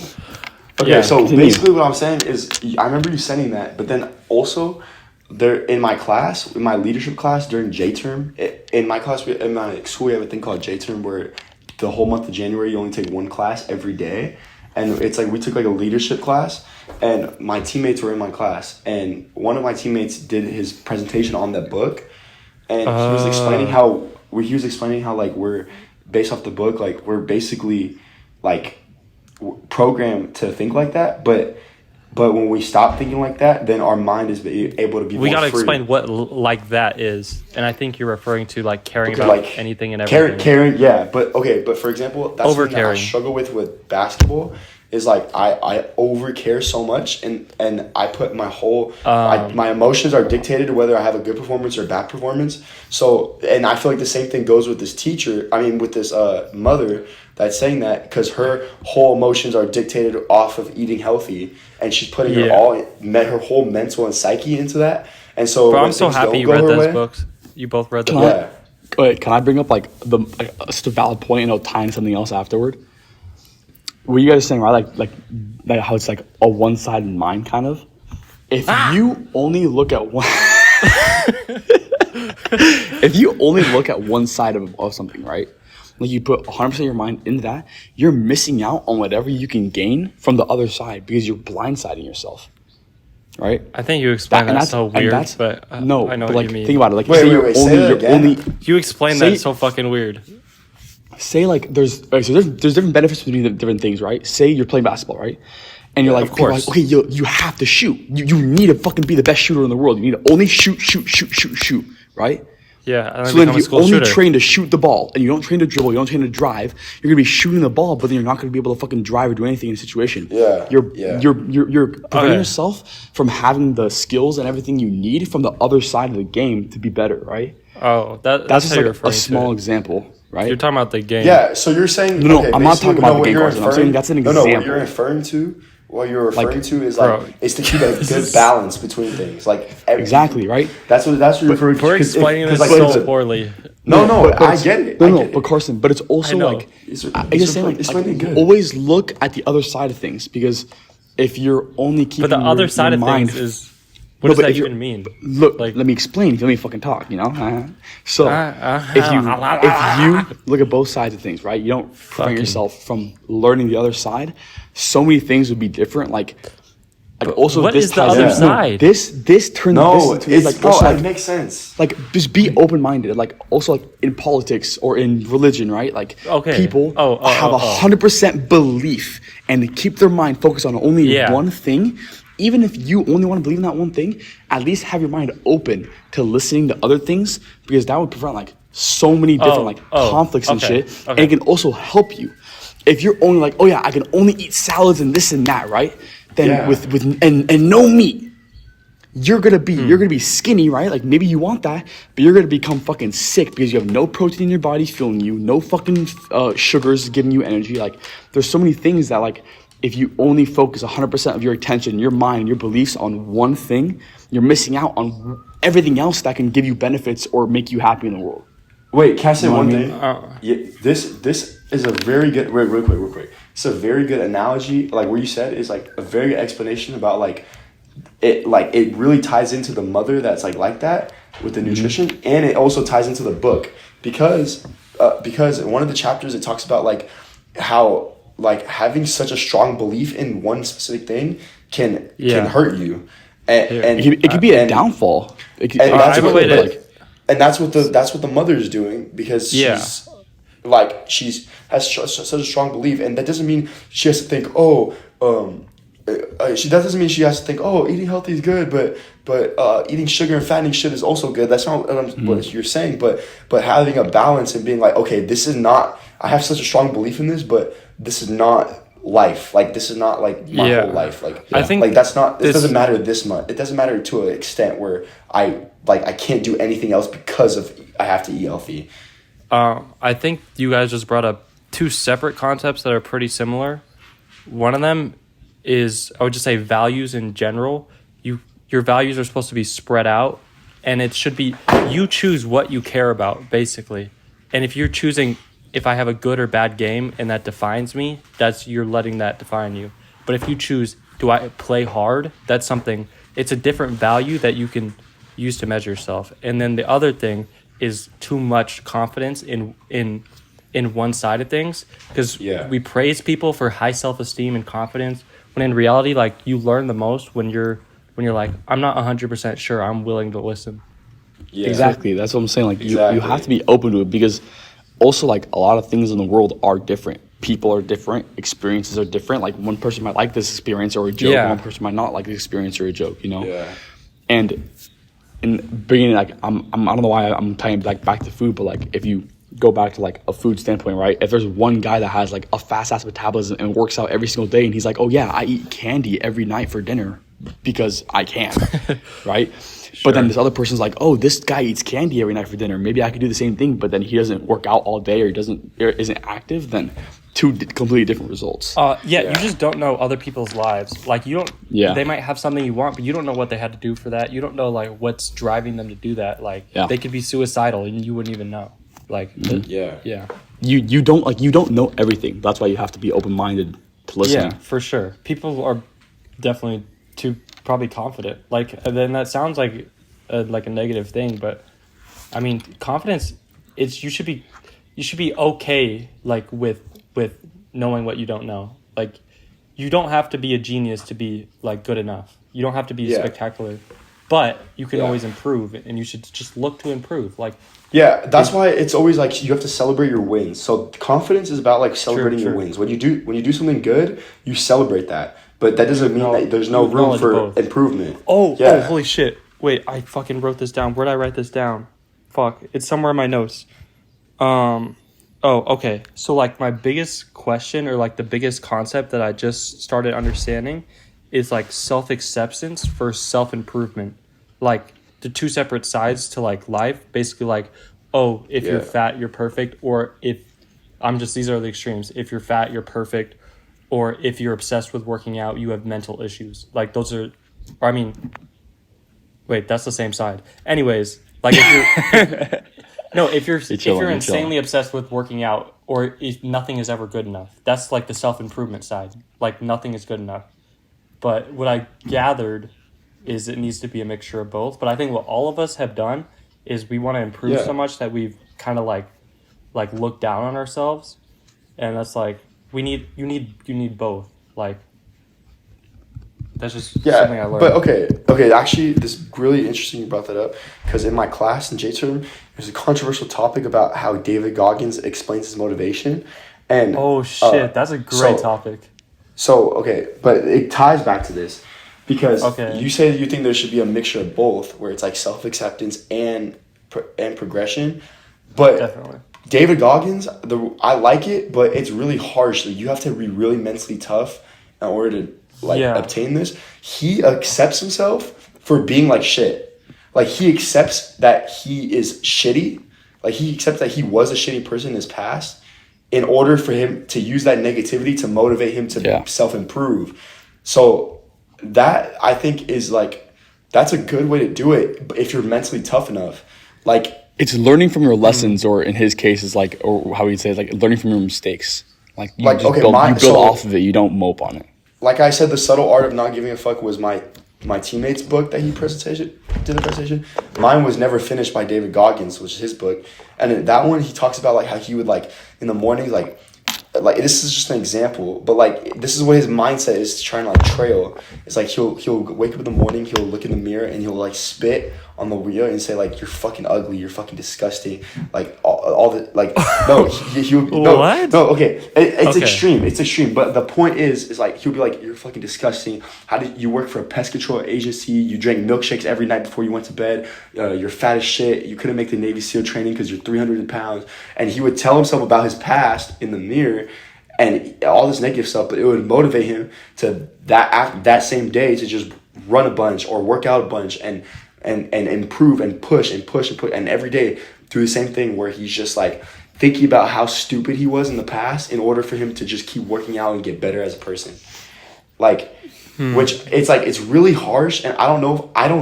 Yeah, so continue. basically what I'm saying is I remember you sending that, but then also there in my class, in my leadership class during J term, in my school we have a thing called J term where the whole month of January you only take one class every day, and it's like we took like a leadership class, and my teammates were in my class, and one of my teammates did his presentation on that book, and he was explaining how like we're based off the book, like we're basically like programmed to think like that, but when we stop thinking like that, then our mind is able to be We more gotta free. explain what like that is. And I think you're referring to like caring Okay, about like, anything and everything. caring, yeah, but for example, that's something that I Overcaring. struggle with basketball is like I over care so much, and I put my whole my emotions are dictated to whether I have a good performance or bad performance. So, and I feel like the same thing goes with this with this mother that's saying that, because her whole emotions are dictated off of eating healthy, and she's putting her whole mental and psyche into that. And so, Bro, when I'm so things happy don't you go read her those way- books. You both read the Can book. Yeah. Wait, can I bring up like just a valid point and I'll tie in something else afterward? Were you guys saying right like how it's like a one-sided mind kind of? If you only look at one if you only look at one side of something, right? Like you put 100% of your mind into that, you're missing out on whatever you can gain from the other side because you're blindsiding yourself. Right? I think you explained that so weird, but no, I know but what like you mean. think about it. Like Wait, say wait, you're wait, only say that you're again. only You explained Say- that so fucking weird. say like there's different benefits between the different things, right? Say you're playing basketball, right? And you're like, of course. okay, you have to shoot. You need to fucking be the best shooter in the world. You need to only shoot, right? Yeah, and then So then become if a you school only shooter. train to shoot the ball and you don't train to dribble, you don't train to drive, you're gonna be shooting the ball, but then you're not gonna be able to fucking drive or do anything in a situation. Yeah, You're yeah. you're preventing Okay. yourself from having the skills and everything you need from the other side of the game to be better, right? Oh, That's that's just how you're like referring a small to example, right? it. You're talking about the game. Yeah, so you're saying No, okay, I'm not basically, talking about the what game, you're Carson. I'm saying that's an What example. you're referring to, is bro, like is to keep a good balance between things. Like Exactly, right? That's what you're referring to. We're 'Cause explaining because, this like, so it's a- poorly. No, but I it's- get it. No, but Carson, but it's also I know. like It's- I it's just saying explain it good. always look at the other side of things, because if you're only keeping But the your, other side your of mind, things is No, what does but that if you're- even mean? look, like- let me explain. If you let me fucking talk, you know. So if you look at both sides of things, right? You don't prevent yourself from learning the other side. So many things would be different. Like also what this is the ties other in- side? This turns No, this into it's like bro, also it like makes sense. like just be open-minded, like also like in politics or in religion, right? Like Okay. people have 100% belief and keep their mind focused on only Yeah. one thing. Even if you only want to believe in that one thing, at least have your mind open to listening to other things, because that would prevent like so many different conflicts and okay, shit. okay. And it can also help you. If you're only like, oh yeah, I can only eat salads and this and that, right? Then Yeah. with and no meat, you're gonna be skinny, right? Like maybe you want that, but you're gonna become fucking sick because you have no protein in your body fueling you, no fucking sugars giving you energy. Like there's so many things that like if you only focus 100% of your attention, your mind, your beliefs on one thing, you're missing out on everything else that can give you benefits or make you happy in the world. Wait, can I say one thing? Yeah, this is a very good. Wait, real quick. It's a very good analogy. Like what you said is like a very good explanation about like it really ties into the mother that's like that with the nutrition, and it also ties into the book because in one of the chapters it talks about like how like having such a strong belief in one specific thing can hurt you, and it could be a downfall. And that's what the mother is doing because she's has such a strong belief, and that doesn't mean she has to think that doesn't mean she has to think eating healthy is good, but eating sugar and fattening shit is also good. That's not what you're saying, but having a balance and being like, okay, this is not. I have such a strong belief in this, but this is not life. Like this is not like my whole life. Like I think like that's not. It doesn't matter this much. It doesn't matter to an extent where I can't do anything else because of I have to eat healthy. I think you guys just brought up two separate concepts that are pretty similar. One of them is, I would just say, values in general. Your values are supposed to be spread out, and it should be you choose what you care about, basically. And if you're choosing if I have a good or bad game and that defines me, you're letting that define you. But if you choose, do I play hard? That's something. It's a different value that you can use to measure yourself. And then the other thing is too much confidence in one side of things, because we praise people for high self-esteem and confidence, when in reality, like, you learn the most when you're like, I'm not 100% sure, I'm willing to listen. Yeah. Exactly. That's what I'm saying. Like, you have to be open to it, because also, like, a lot of things in the world are different. People are different. Experiences are different. Like, one person might like this experience or a joke. Yeah. One person might not like the experience or a joke, you know? Yeah. And in bringing, like, I don't know why I'm tying back to food, but, like, if you go back to, like, a food standpoint, right? If there's one guy that has, like, a fast-ass metabolism and works out every single day, and he's like, oh, yeah, I eat candy every night for dinner because I can, right? Sure. But then this other person's like, oh, this guy eats candy every night for dinner. Maybe I could do the same thing, but then he doesn't work out all day or isn't active. Then two completely different results. You just don't know other people's lives. Like, you don't. Yeah. They might have something you want, but you don't know what they had to do for that. You don't know, like, what's driving them to do that. Like, they could be suicidal and you wouldn't even know. Like, yeah. You don't know everything. That's why you have to be open minded to listen. Yeah, for sure. People are definitely too probably confident. Like, then that sounds like a negative thing, but I mean, confidence. You should be okay, like, with knowing what you don't know. Like, you don't have to be a genius to be, like, good enough. You don't have to be spectacular, but you can always improve, and you should just look to improve. Like, that's why it's always like you have to celebrate your wins. So confidence is about, like, celebrating your wins. When you do something good, you celebrate that. But that doesn't mean that there's no room for improvement. Oh, holy shit. Wait, I fucking wrote this down. Where'd I write this down? Fuck. It's somewhere in my notes. Okay. So, like, my biggest question, or, like, the biggest concept that I just started understanding is, like, self-acceptance versus self-improvement. Like, the two separate sides to, like, life. Basically, like, if you're fat, you're perfect. Or if these are the extremes. If you're fat, you're perfect. Or if you're obsessed with working out, you have mental issues. Like, those are, wait, that's the same side. Anyways, like, if you're insanely obsessed with working out, or if nothing is ever good enough, that's, like, the self-improvement side. Like, nothing is good enough. But what I gathered is it needs to be a mixture of both. But I think what all of us have done is we want to improve so much that we've kind of like looked down on ourselves, and that's like, you need both. Like, that's just something I learned. But okay. Actually, this is really interesting you brought that up, because in my class in J-term, there's a controversial topic about how David Goggins explains his motivation, and that's a great topic. So but it ties back to this, because you say that you think there should be a mixture of both, where it's like self-acceptance and progression, but definitely. David Goggins, I like it, but it's really harsh. Like, you have to be really mentally tough in order to obtain this. He accepts himself for being like shit. Like, he accepts that he is shitty. Like, he accepts that he was a shitty person in his past in order for him to use that negativity to motivate him to self-improve. So that, I think, is like, that's a good way to do it if you're mentally tough enough. Like, it's learning from your lessons, or in his case, is like, or how he'd say, like learning from your mistakes. Like, you build off of it. You don't mope on it. Like I said, The Subtle Art of Not Giving a Fuck was my teammate's book that he did the presentation. Mine was Never Finished by David Goggins, which is his book. And in that one, he talks about like how he would like in the morning, like this is just an example, but like this is what his mindset is to try and like trail. It's like he'll wake up in the morning, he'll look in the mirror and he'll like spit on the wheel and say like, you're fucking ugly, you're fucking disgusting, like all the like no okay, it's extreme, but the point is like he'll be like, you're fucking disgusting, how did you work for a pest control agency, you drank milkshakes every night before you went to bed, you're fat as shit, you couldn't make the Navy SEAL training because you're 300 pounds, and he would tell himself about his past in the mirror and all this negative stuff, but it would motivate him to that same day to just run a bunch or work out a bunch and improve and push and every day do the same thing where he's just like thinking about how stupid he was in the past in order for him to just keep working out and get better as a person. Like, which it's like, it's really harsh, and I don't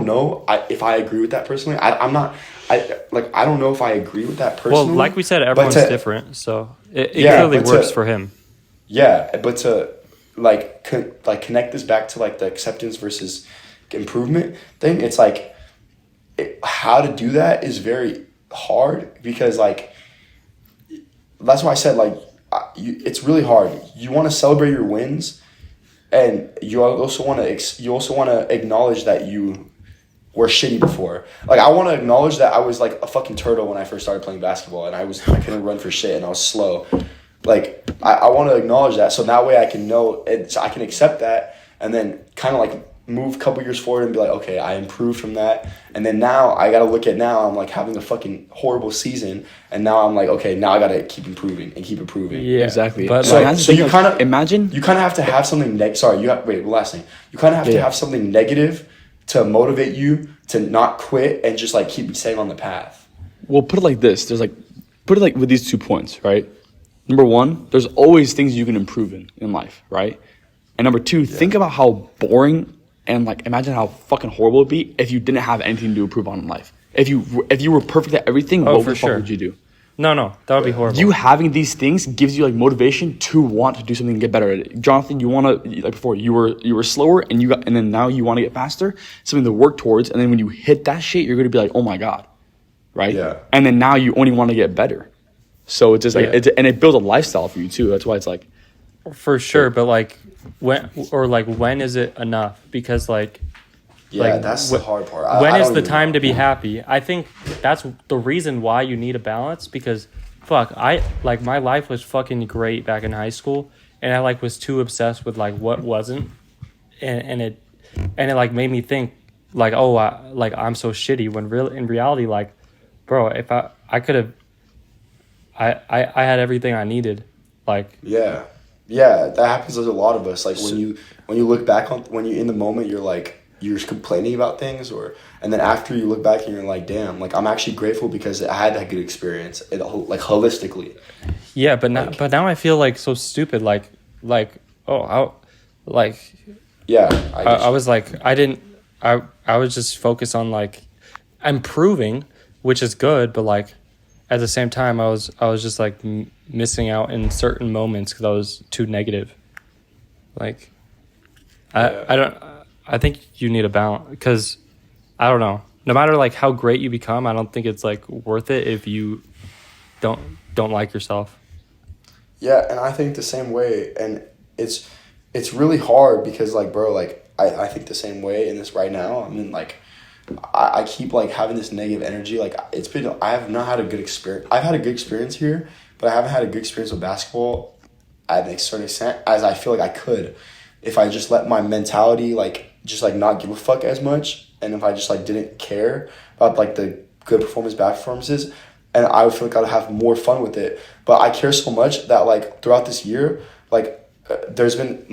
know if I agree with that personally. I don't know if I agree with that personally. Well, like we said, everyone's different, so it clearly works for him. Yeah, but to connect this back to like the acceptance versus improvement thing, it's like how to do that is very hard, because like that's why I said like it's really hard. You want to celebrate your wins, and you also want to acknowledge that you were shitty before. Like, I want to acknowledge that I was like a fucking turtle when I first started playing basketball, and I couldn't run for shit, and I was slow. Like, I want to acknowledge that, so that way I can know, so I can accept that, and then kind of like move a couple years forward and be like, okay, I improved from that, and then now I gotta look at now I'm like having a fucking horrible season, and now I'm like, okay, now I gotta keep improving. Yeah, exactly. But so you kind of have to have something last thing, you kind of have to have something negative to motivate you to not quit and just like keep staying on the path. Well, put it like this. Put it like with these 2 points, right? Number one, there's always things you can improve in life, right? And number two, think about how boring and like imagine how fucking horrible it'd be if you didn't have anything to improve on in life. If you were perfect at everything, what the fuck would you do? No, that would be horrible. You having these things gives you like motivation to want to do something and get better at it. Jonathan, you want to, like before, you were slower and then now you want to get faster, something to work towards, and then when you hit that shit, you're going to be like, oh my God, right? Yeah. And then now you only want to get better. So it's just like, and it builds a lifestyle for you too. That's why it's like. For sure, but like when is it enough? Because like. Yeah, that's the hard part. When is the time to be happy? I think that's the reason why you need a balance, because my life was fucking great back in high school, and I like was too obsessed with like what wasn't, and it like made me think like, oh, I'm so shitty, when in reality, like, bro, if I could have, I had everything I needed, like. Yeah, that happens to a lot of us. Like when you look back on, when you're in the moment, you're like, you're complaining about things, and then after you look back and you're like, damn, like I'm actually grateful because I had that good experience, like holistically. Yeah, but now I feel like so stupid. I was like, I was just focused on like improving, which is good, but like at the same time I was just like missing out in certain moments because I was too negative. Like I think you need a balance, because I don't know. No matter like how great you become, I don't think it's like worth it if you don't like yourself. Yeah, and I think the same way, and it's really hard because like, bro, like I think the same way in this right now. I mean, like I keep like having this negative energy. Like I have not had a good experience. I've had a good experience here, but I haven't had a good experience with basketball at a certain extent as I feel like I could if I just let my mentality like just like not give a fuck as much, and if I just like didn't care about like the good performance, bad performances, and I would feel like I'd have more fun with it. But I care so much that like throughout this year, like there's been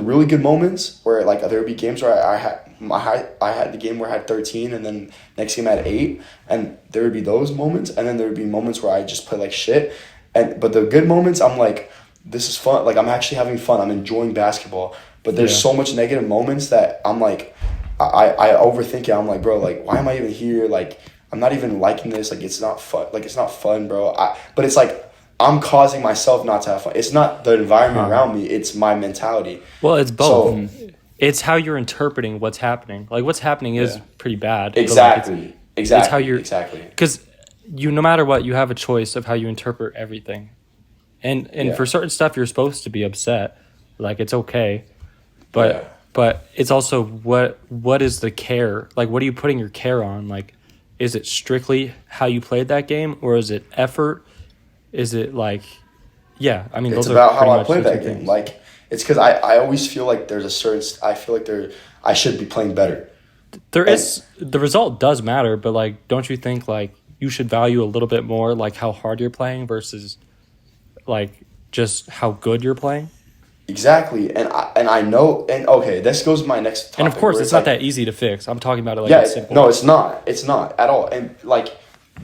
really good moments where like there would be games where I had the game where I had 13 and then next game I had 8, and there would be those moments, and then there would be moments where I just play like shit, but the good moments I'm like, this is fun, like I'm actually having fun, I'm enjoying basketball. But there's so much negative moments that I'm like, I overthink it. I'm like, bro, like why am I even here? Like I'm not even liking this. Like it's not fun. Like it's not fun, bro. But it's like I'm causing myself not to have fun. It's not the environment around me. It's my mentality. Well, it's both. So, it's how you're interpreting what's happening. Like what's happening is pretty bad. Exactly. It's how you're because no matter what, you have a choice of how you interpret everything, and for certain stuff you're supposed to be upset. Like it's okay, but it's also what is the care? Like what are you putting your care on? Like is it strictly how you played that game, or is it effort? Is it like, I mean, it's those about are how I played that game. Like, it's because I always feel like there's a certain, I feel like I should be playing better. The result does matter, but like, don't you think like you should value a little bit more like how hard you're playing versus like just how good you're playing? Exactly, and I know, and okay, this goes to my next topic. And of course, it's not that easy to fix. I'm talking about it like yeah, it's simple. No, it's not at all, and like.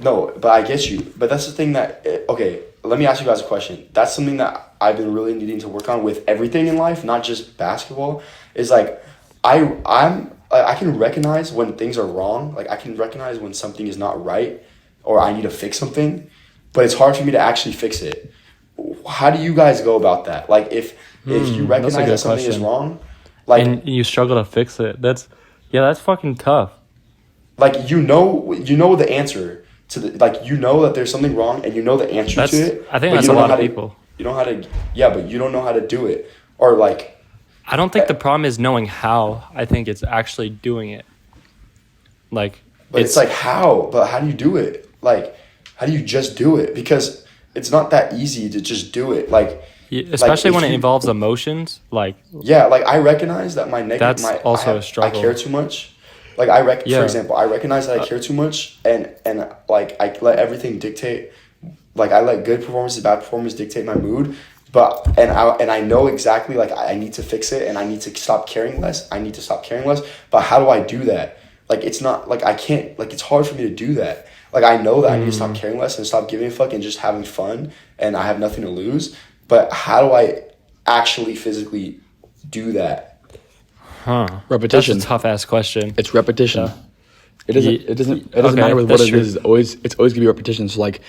No, but I get you. But that's the thing that, okay, let me ask you guys a question. That's something that I've been really needing to work on with everything in life, not just basketball, is like, I can recognize when things are wrong. Like, I can recognize when something is not right or I need to fix something, but it's hard for me to actually fix it. How do you guys go about that? Like, if you recognize that something is wrong, like... And you struggle to fix it. That's fucking tough. Like, you know the answer to the, like, you know that there's something wrong and you know the answer to it. I think that's a lot of people. You know how to, but you don't know how to do it. Or like, I don't think the problem is knowing how. I think it's actually doing it. Like, but it's like how? But how do you do it? Like, how do you just do it? Because it's not that easy to just do it. Like, especially when it involves emotions. Like, like I recognize that that's also a struggle. I care too much. Like for example, I recognize that I care too much, and like I let everything dictate. Like I let good performances, bad performances dictate my mood. But I know exactly like I need to fix it, and I need to stop caring less. I need to stop caring less. But how do I do that? Like it's not like I can't. Like it's hard for me to do that. Like I know that I need to stop caring less and stop giving a fuck and just having fun, and I have nothing to lose. But how do I actually physically do that? Repetition. That's a tough ass question. It's repetition. It doesn't matter with what it is. It's always gonna be repetition. So like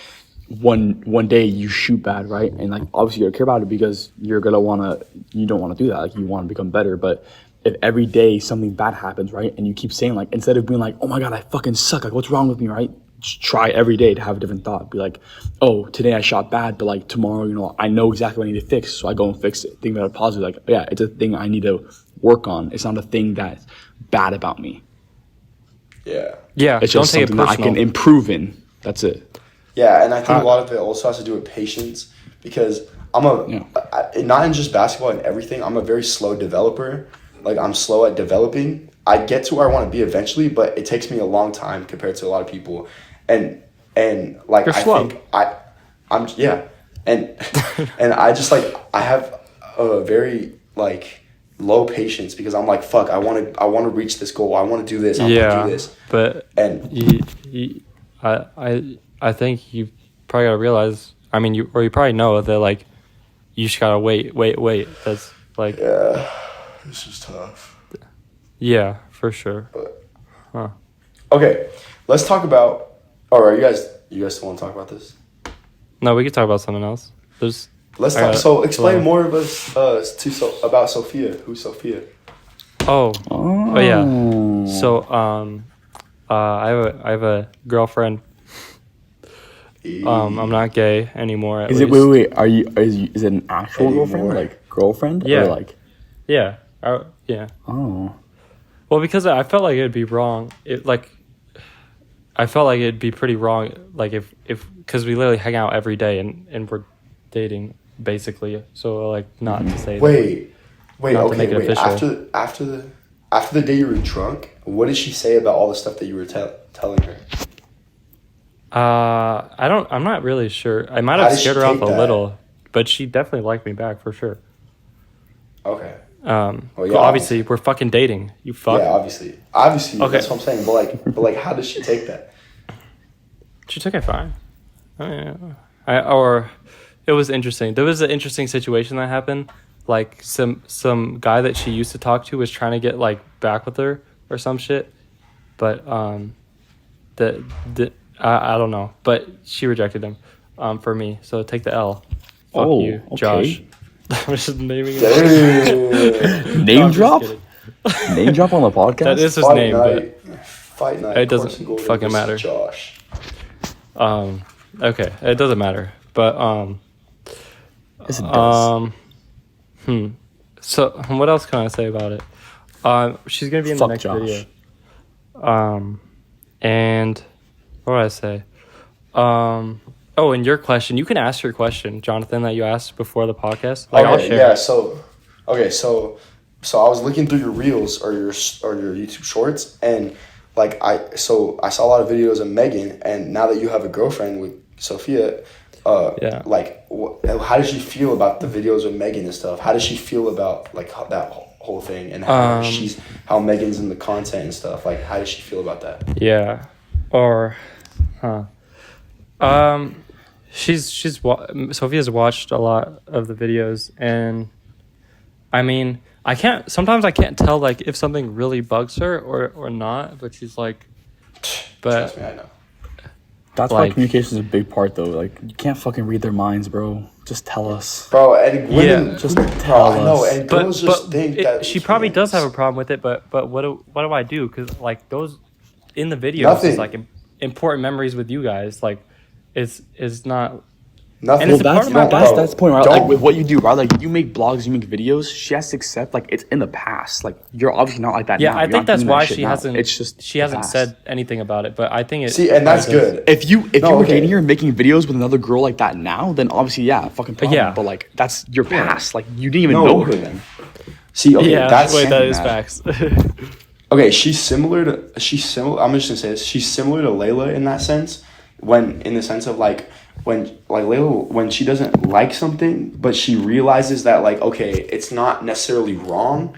one day you shoot bad, right? And like obviously you gotta care about it because you don't wanna do that. Like you wanna become better. But if every day something bad happens, right? And you keep saying like, instead of being like, oh my God, I fucking suck. Like what's wrong with me, right? Just try every day to have a different thought. Be like, oh, today I shot bad, but like tomorrow, I know exactly what I need to fix. So I go and fix it. Think about it positively. Like, yeah, it's a thing I need to work on. It's not a thing that's bad about me. Yeah. Yeah. It's just something that I can improve in. That's it. Yeah, and I think a lot of it also has to do with patience, because not in just basketball and everything, I'm a very slow developer. Like I'm slow at developing. I get to where I want to be eventually, but it takes me a long time compared to a lot of people. And like You're slow. Think I'm and I just like I have a very like low patience, because I'm like, fuck, I want to reach this goal. I want to do this. I want to do this. But I think you probably gotta realize. I mean, you probably know that like you just gotta wait. That's like this is tough. Yeah, for sure. Okay, let's talk about. Or you guys still want to talk about this? No, we could talk about something else. Let's talk. So explain more of about Sophia. Who's Sophia? Oh yeah. So I have a girlfriend. I'm not gay anymore. Is it wait? Is it an actual girlfriend? Like girlfriend? Yeah. Or like. Yeah. Yeah. Oh. Well, because I felt like it'd be wrong. I felt like it'd be pretty wrong. Like if because we literally hang out every day and we're dating basically. So like not to say. Wait. Official. After the day you were drunk, what did she say about all the stuff that you were telling her? I'm not really sure. I might have scared her off a little, but she definitely liked me back for sure. Okay. Well, obviously we're fucking dating. You fuck. Yeah, obviously. Obviously, Okay. that's what I'm saying. But like, how does she take that? She took it fine. Or it was interesting. There was an interesting situation that happened. Like some guy that she used to talk to was trying to get like back with her or some shit, but I don't know. But she rejected him for me. So take the L. Fuck you, okay. Josh. I'm just naming it. Name drop? Name drop on the podcast? That is his Fight name, night. Fight night. it doesn't Carson Golden fucking versus matter. Josh. Okay, it doesn't matter. But Yes, it does. So what else can I say about it? She's gonna be in the next Josh. video. And what do I say? Oh, and your question. You can ask your question, Jonathan, that you asked before the podcast. Like, I'll share. Yeah. So I was looking through your reels or your YouTube shorts, and like I saw a lot of videos of Megan, and now that you have a girlfriend with Sophia, like how does she feel about the videos of Megan and stuff? How does she feel about like that whole thing, and how Megan's in the content and stuff? Like, how does she feel about that? Yeah. Or, Sophia's watched a lot of the videos, and I mean, sometimes I can't tell like if something really bugs her or not, but she's like, Trust me, I know. That's why communication is a big part, though. Like, you can't fucking read their minds, bro. Just tell us. Bro, and women just tell us. I know, and girls just think that she probably does have a problem with it. But what do I do? Because like those in the videos is like important memories with you guys. Like, is not. Nothing. And it's Well, a part of my life. that's the point, right? Like, with what you do, right? Like, you make blogs, you make videos. She has to accept, like, it's in the past. Like, you're obviously not like that now. I You're think not that's doing that why shit she now. hasn't. It's just she hasn't past. said anything about it. But I think it. See, and that's good. If you were dating her and making videos with another girl like that now, then obviously, fucking problem. Yeah. But, like, that's your past. Like, you didn't even know her then. See, okay, that is facts. Okay, she's similar. I'm just gonna say this. She's similar to Layla in that sense. In the sense of like when Layla, when she doesn't like something, but she realizes that like, okay, it's not necessarily wrong,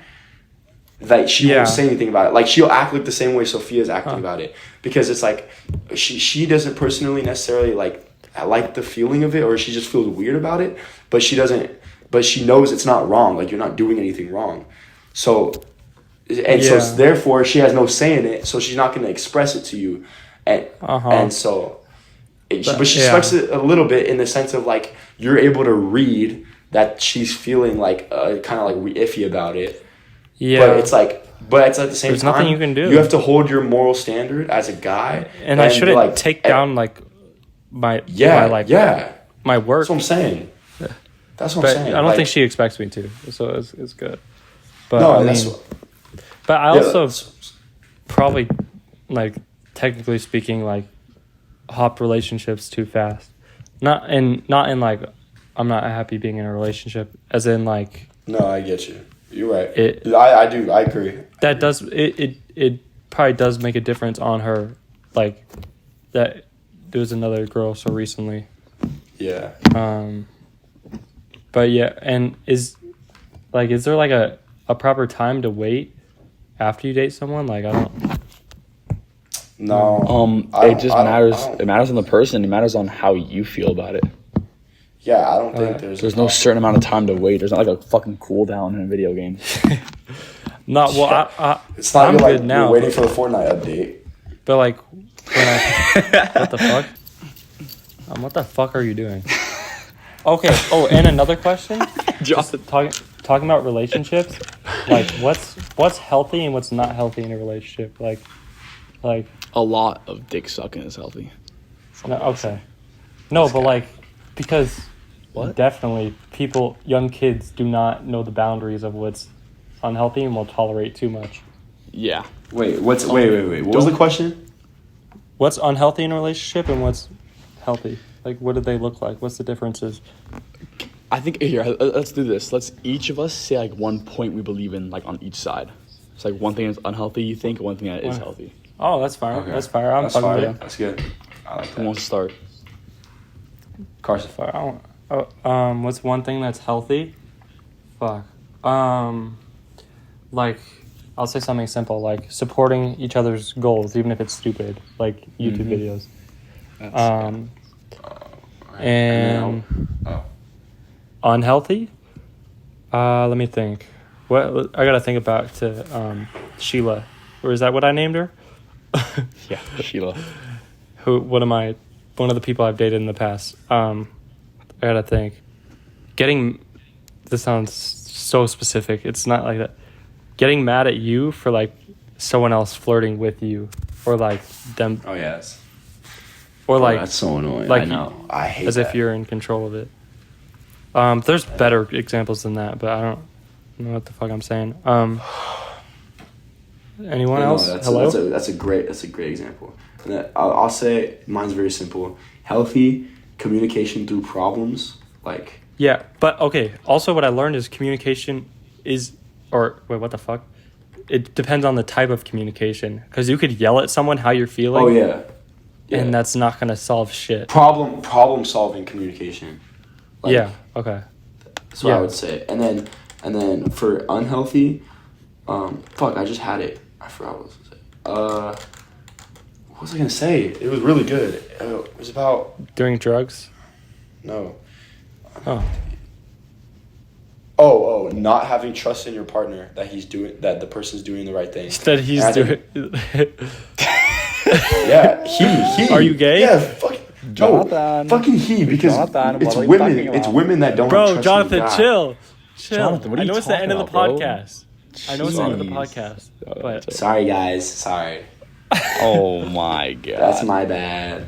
that she won't say anything about it. Like, she'll act like the same way Sophia's acting about it, because it's like she doesn't personally necessarily like the feeling of it, or she just feels weird about it, but she knows it's not wrong. Like, you're not doing anything wrong. So therefore she has no say in it, so she's not going to express it to you, and so but she expects it a little bit in the sense of like you're able to read that she's feeling like kind of like iffy about it. But it's at the same There's time, nothing you can do. You have to hold your moral standard as a guy, and I shouldn't take down like my work. That's what I'm saying. That's what I'm saying. I don't think she expects me to, so it's good. But No, but I also probably, like, technically speaking, like, hop relationships too fast. Not in like I'm not happy being in a relationship, as in like. No, I get you. You're right. I agree. That does it probably does make a difference on her, like that there was another girl so recently. Yeah. But yeah, and is there like a proper time to wait after you date someone? Like, I don't. No. It just matters. It matters on the person. It matters on how you feel about it. Yeah, I don't think There's no certain amount of time to wait. There's not like a fucking cooldown in a video game. Not well. It's not I'm like good now. you're waiting for the Fortnite update. But like, what the fuck? What the fuck are you doing? Okay. Oh, and another question. Just talking about relationships. Like, what's healthy and what's not healthy in a relationship? Like. A lot of dick sucking is healthy. No, okay. No, but like, because definitely young kids do not know the boundaries of what's unhealthy and will tolerate too much. Yeah. Wait. What was the question? What's unhealthy in a relationship and what's healthy? Like, what do they look like? What's the differences? I think here, let's do this. Let's each of us say like one point we believe in, like on each side. It's like one thing that's unhealthy, you think, and one thing that is healthy. Oh, that's fire. Okay. That's fire. I'm fucking with it. That's good. I like that. Who wants to start? Carson. Fire. What's one thing that's healthy? Fuck. Like, I'll say something simple, like supporting each other's goals, even if it's stupid, like YouTube videos. And unhealthy? Let me think. What I gotta think back to Sheila. Or is that what I named her? Yeah, Sheila. One of the people I've dated in the past. I gotta think. This sounds so specific. It's not like that. Getting mad at you for like someone else flirting with you, or like them. Oh yes. Or like that's so annoying. Like I know. I hate as that. if you're in control of it. There's better examples than that, but I don't know what the fuck I'm saying. Anyone else? Hello. That's a great example. And I'll say mine's very simple. Healthy communication through problems, like. Yeah, but okay. Also, what I learned is communication what the fuck? It depends on the type of communication. Because you could yell at someone how you're feeling. Oh yeah. And that's not gonna solve shit. Problem solving communication. Like, yeah. Okay. That's what I would say. And then for unhealthy, I just had it. I forgot what I was gonna say. What was I gonna say? It was really good. It was about doing drugs. No. Oh, not having trust in your partner that the person's doing the right thing. That he's doing. Yeah, he. Are you gay? Yeah, fucking he, because it's women. It's women that don't. Bro, trust Jonathan, you. chill. Jonathan, what are I you know it's the end of the talking podcast. I know it's the end of the podcast. But Sorry, guys. Sorry. Oh my god. That's my bad.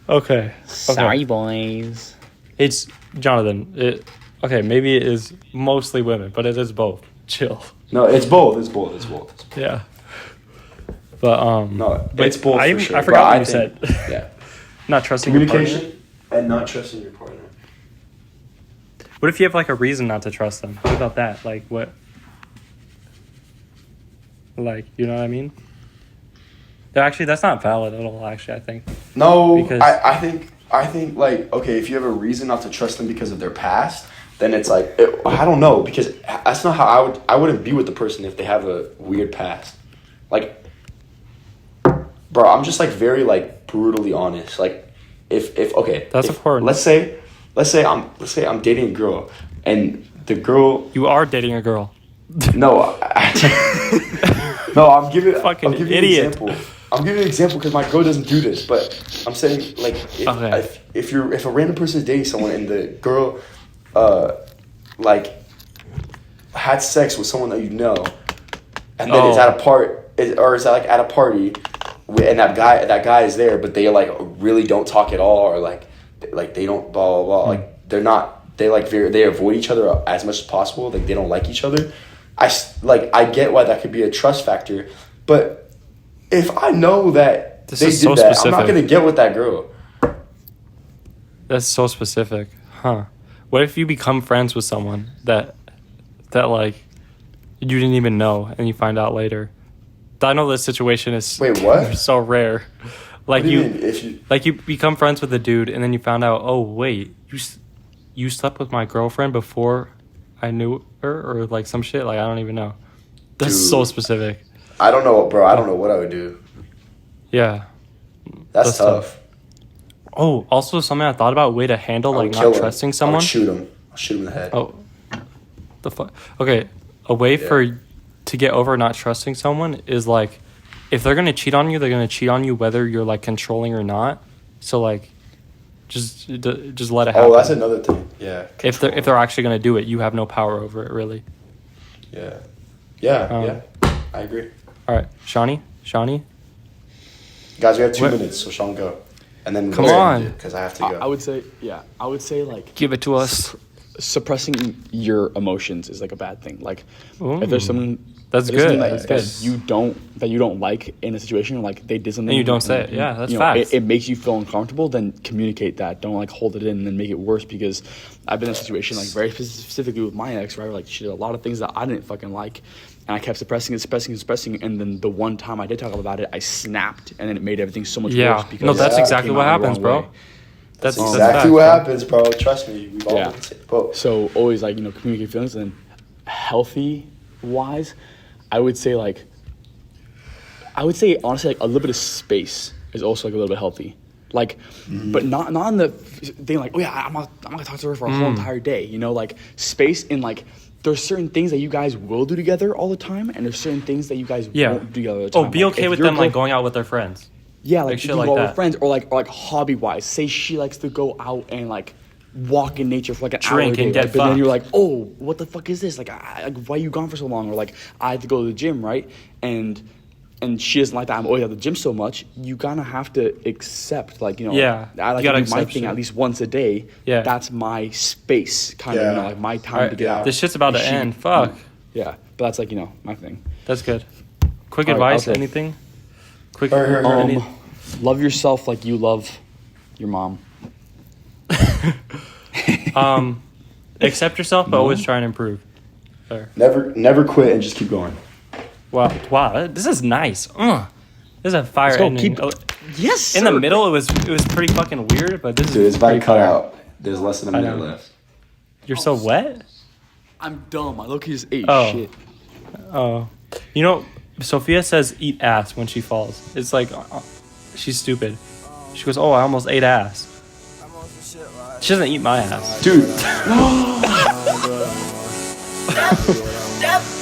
Okay. Sorry, boys. It's Jonathan. Okay, maybe it is mostly women, but it is both. Chill. No, it's both. It's both. Yeah. But no, it's both for sure. I forgot what you said. Yeah. Not trusting your partner. Communication and not trusting your partner. What if you have like a reason not to trust them? What about that? Like what? Like, you know what I mean? Actually, that's not valid at all. Actually, I think. No, because I think like, okay, if you have a reason not to trust them because of their past, then it's like I don't know, because that's not how I wouldn't be with the person if they have a weird past. Like, bro, I'm just like very like brutally honest. Like, if okay, that's important. Let's say I'm dating a girl, and the girl. You are dating a girl. No, no, I'm giving fucking an idiot. example. I'm giving an example because my girl doesn't do this, but I'm saying like if a random person is dating someone and the girl like had sex with someone that you know, and then it's at a at a party, and that guy is there, but they like really don't talk at all, or like they don't blah blah blah. Like they avoid each other as much as possible. Like they don't like each other. I get why that could be a trust factor, but if I know that they did that, I'm not gonna get with that girl. That's so specific, huh? What if you become friends with someone that like you didn't even know, and you find out later? I know this situation is so rare. Like you become friends with a dude, and then you found out, oh wait, you slept with my girlfriend before I knew her, or like some shit. Like I don't even know. That's so specific. I don't know, bro. I don't know what I would do. Yeah, that's tough. Oh, also something I thought about, a way to handle like not trusting someone. I'll shoot him in the head. Oh, the fuck. Okay, a way to get over not trusting someone is like, if they're gonna cheat on you, they're gonna cheat on you whether you're like controlling or not. So like, just let it happen. Oh, that's another thing. Yeah. Control. If they're actually gonna do it, you have no power over it, really. Yeah. Yeah. I agree. All right, Shawnee. Guys, we have 2 minutes, so Sean, go. And then come on, because I have to go. I would say like give it to us. Suppressing your emotions is like a bad thing. Like if there's someone that's good that you don't like in a situation, like they did something and you don't say it. Yeah, that's facts. It makes you feel uncomfortable. Then communicate that. Don't like hold it in and then make it worse. Because I've been in a situation like very specifically with my ex, right? Like she did a lot of things that I didn't fucking like, and I kept suppressing, and then the one time I did talk about it, I snapped, and then it made everything so much worse. Because no, that's exactly what happens, bro. That's exactly what happens, bro. Trust me. We've all been. So always like communicate feelings and then healthy wise, I would say honestly like a little bit of space is also like a little bit healthy. Like, but not in the thing like, oh yeah, I'm not gonna talk to her for a whole entire day. You know, like space in like there's certain things that you guys will do together all the time, and there's certain things that you guys won't do together all the time. Oh, be okay with them like going out with their friends. Yeah, like shit you like go out that. with friends or like hobby wise. Say she likes to go out and like walk in nature for like an hour a Drink day, and get right? But then you're fucked. like, oh, what the fuck is this? Like, why are you gone for so long? Or like, I had to go to the gym, right? And she doesn't like that I'm always at the gym so much. You kind of have to accept, like, you know, Yeah, I like you to gotta do my accept thing shit. at least once a day. Yeah. That's my space, kind of, you know, like my time to get out. This shit's about to end. Fuck. Yeah, but that's like, you know, my thing. That's good. Quick All right, advice, okay. anything? Quick Love yourself like you love your mom. Accept yourself, but always try and improve. There. Never quit and just keep going. Wow, this is nice. This is a fire go, ending. Yes, In the middle, it was pretty fucking weird, but this Dude, is it's about to pretty cut fire. out. There's less than a minute know. left. You're so wet? I'm dumb. I low-key just ate Oh. shit. Oh. You know, Sophia says eat ass when she falls. It's like, she's stupid. She goes, oh, I almost ate ass. She doesn't eat my ass. Dude.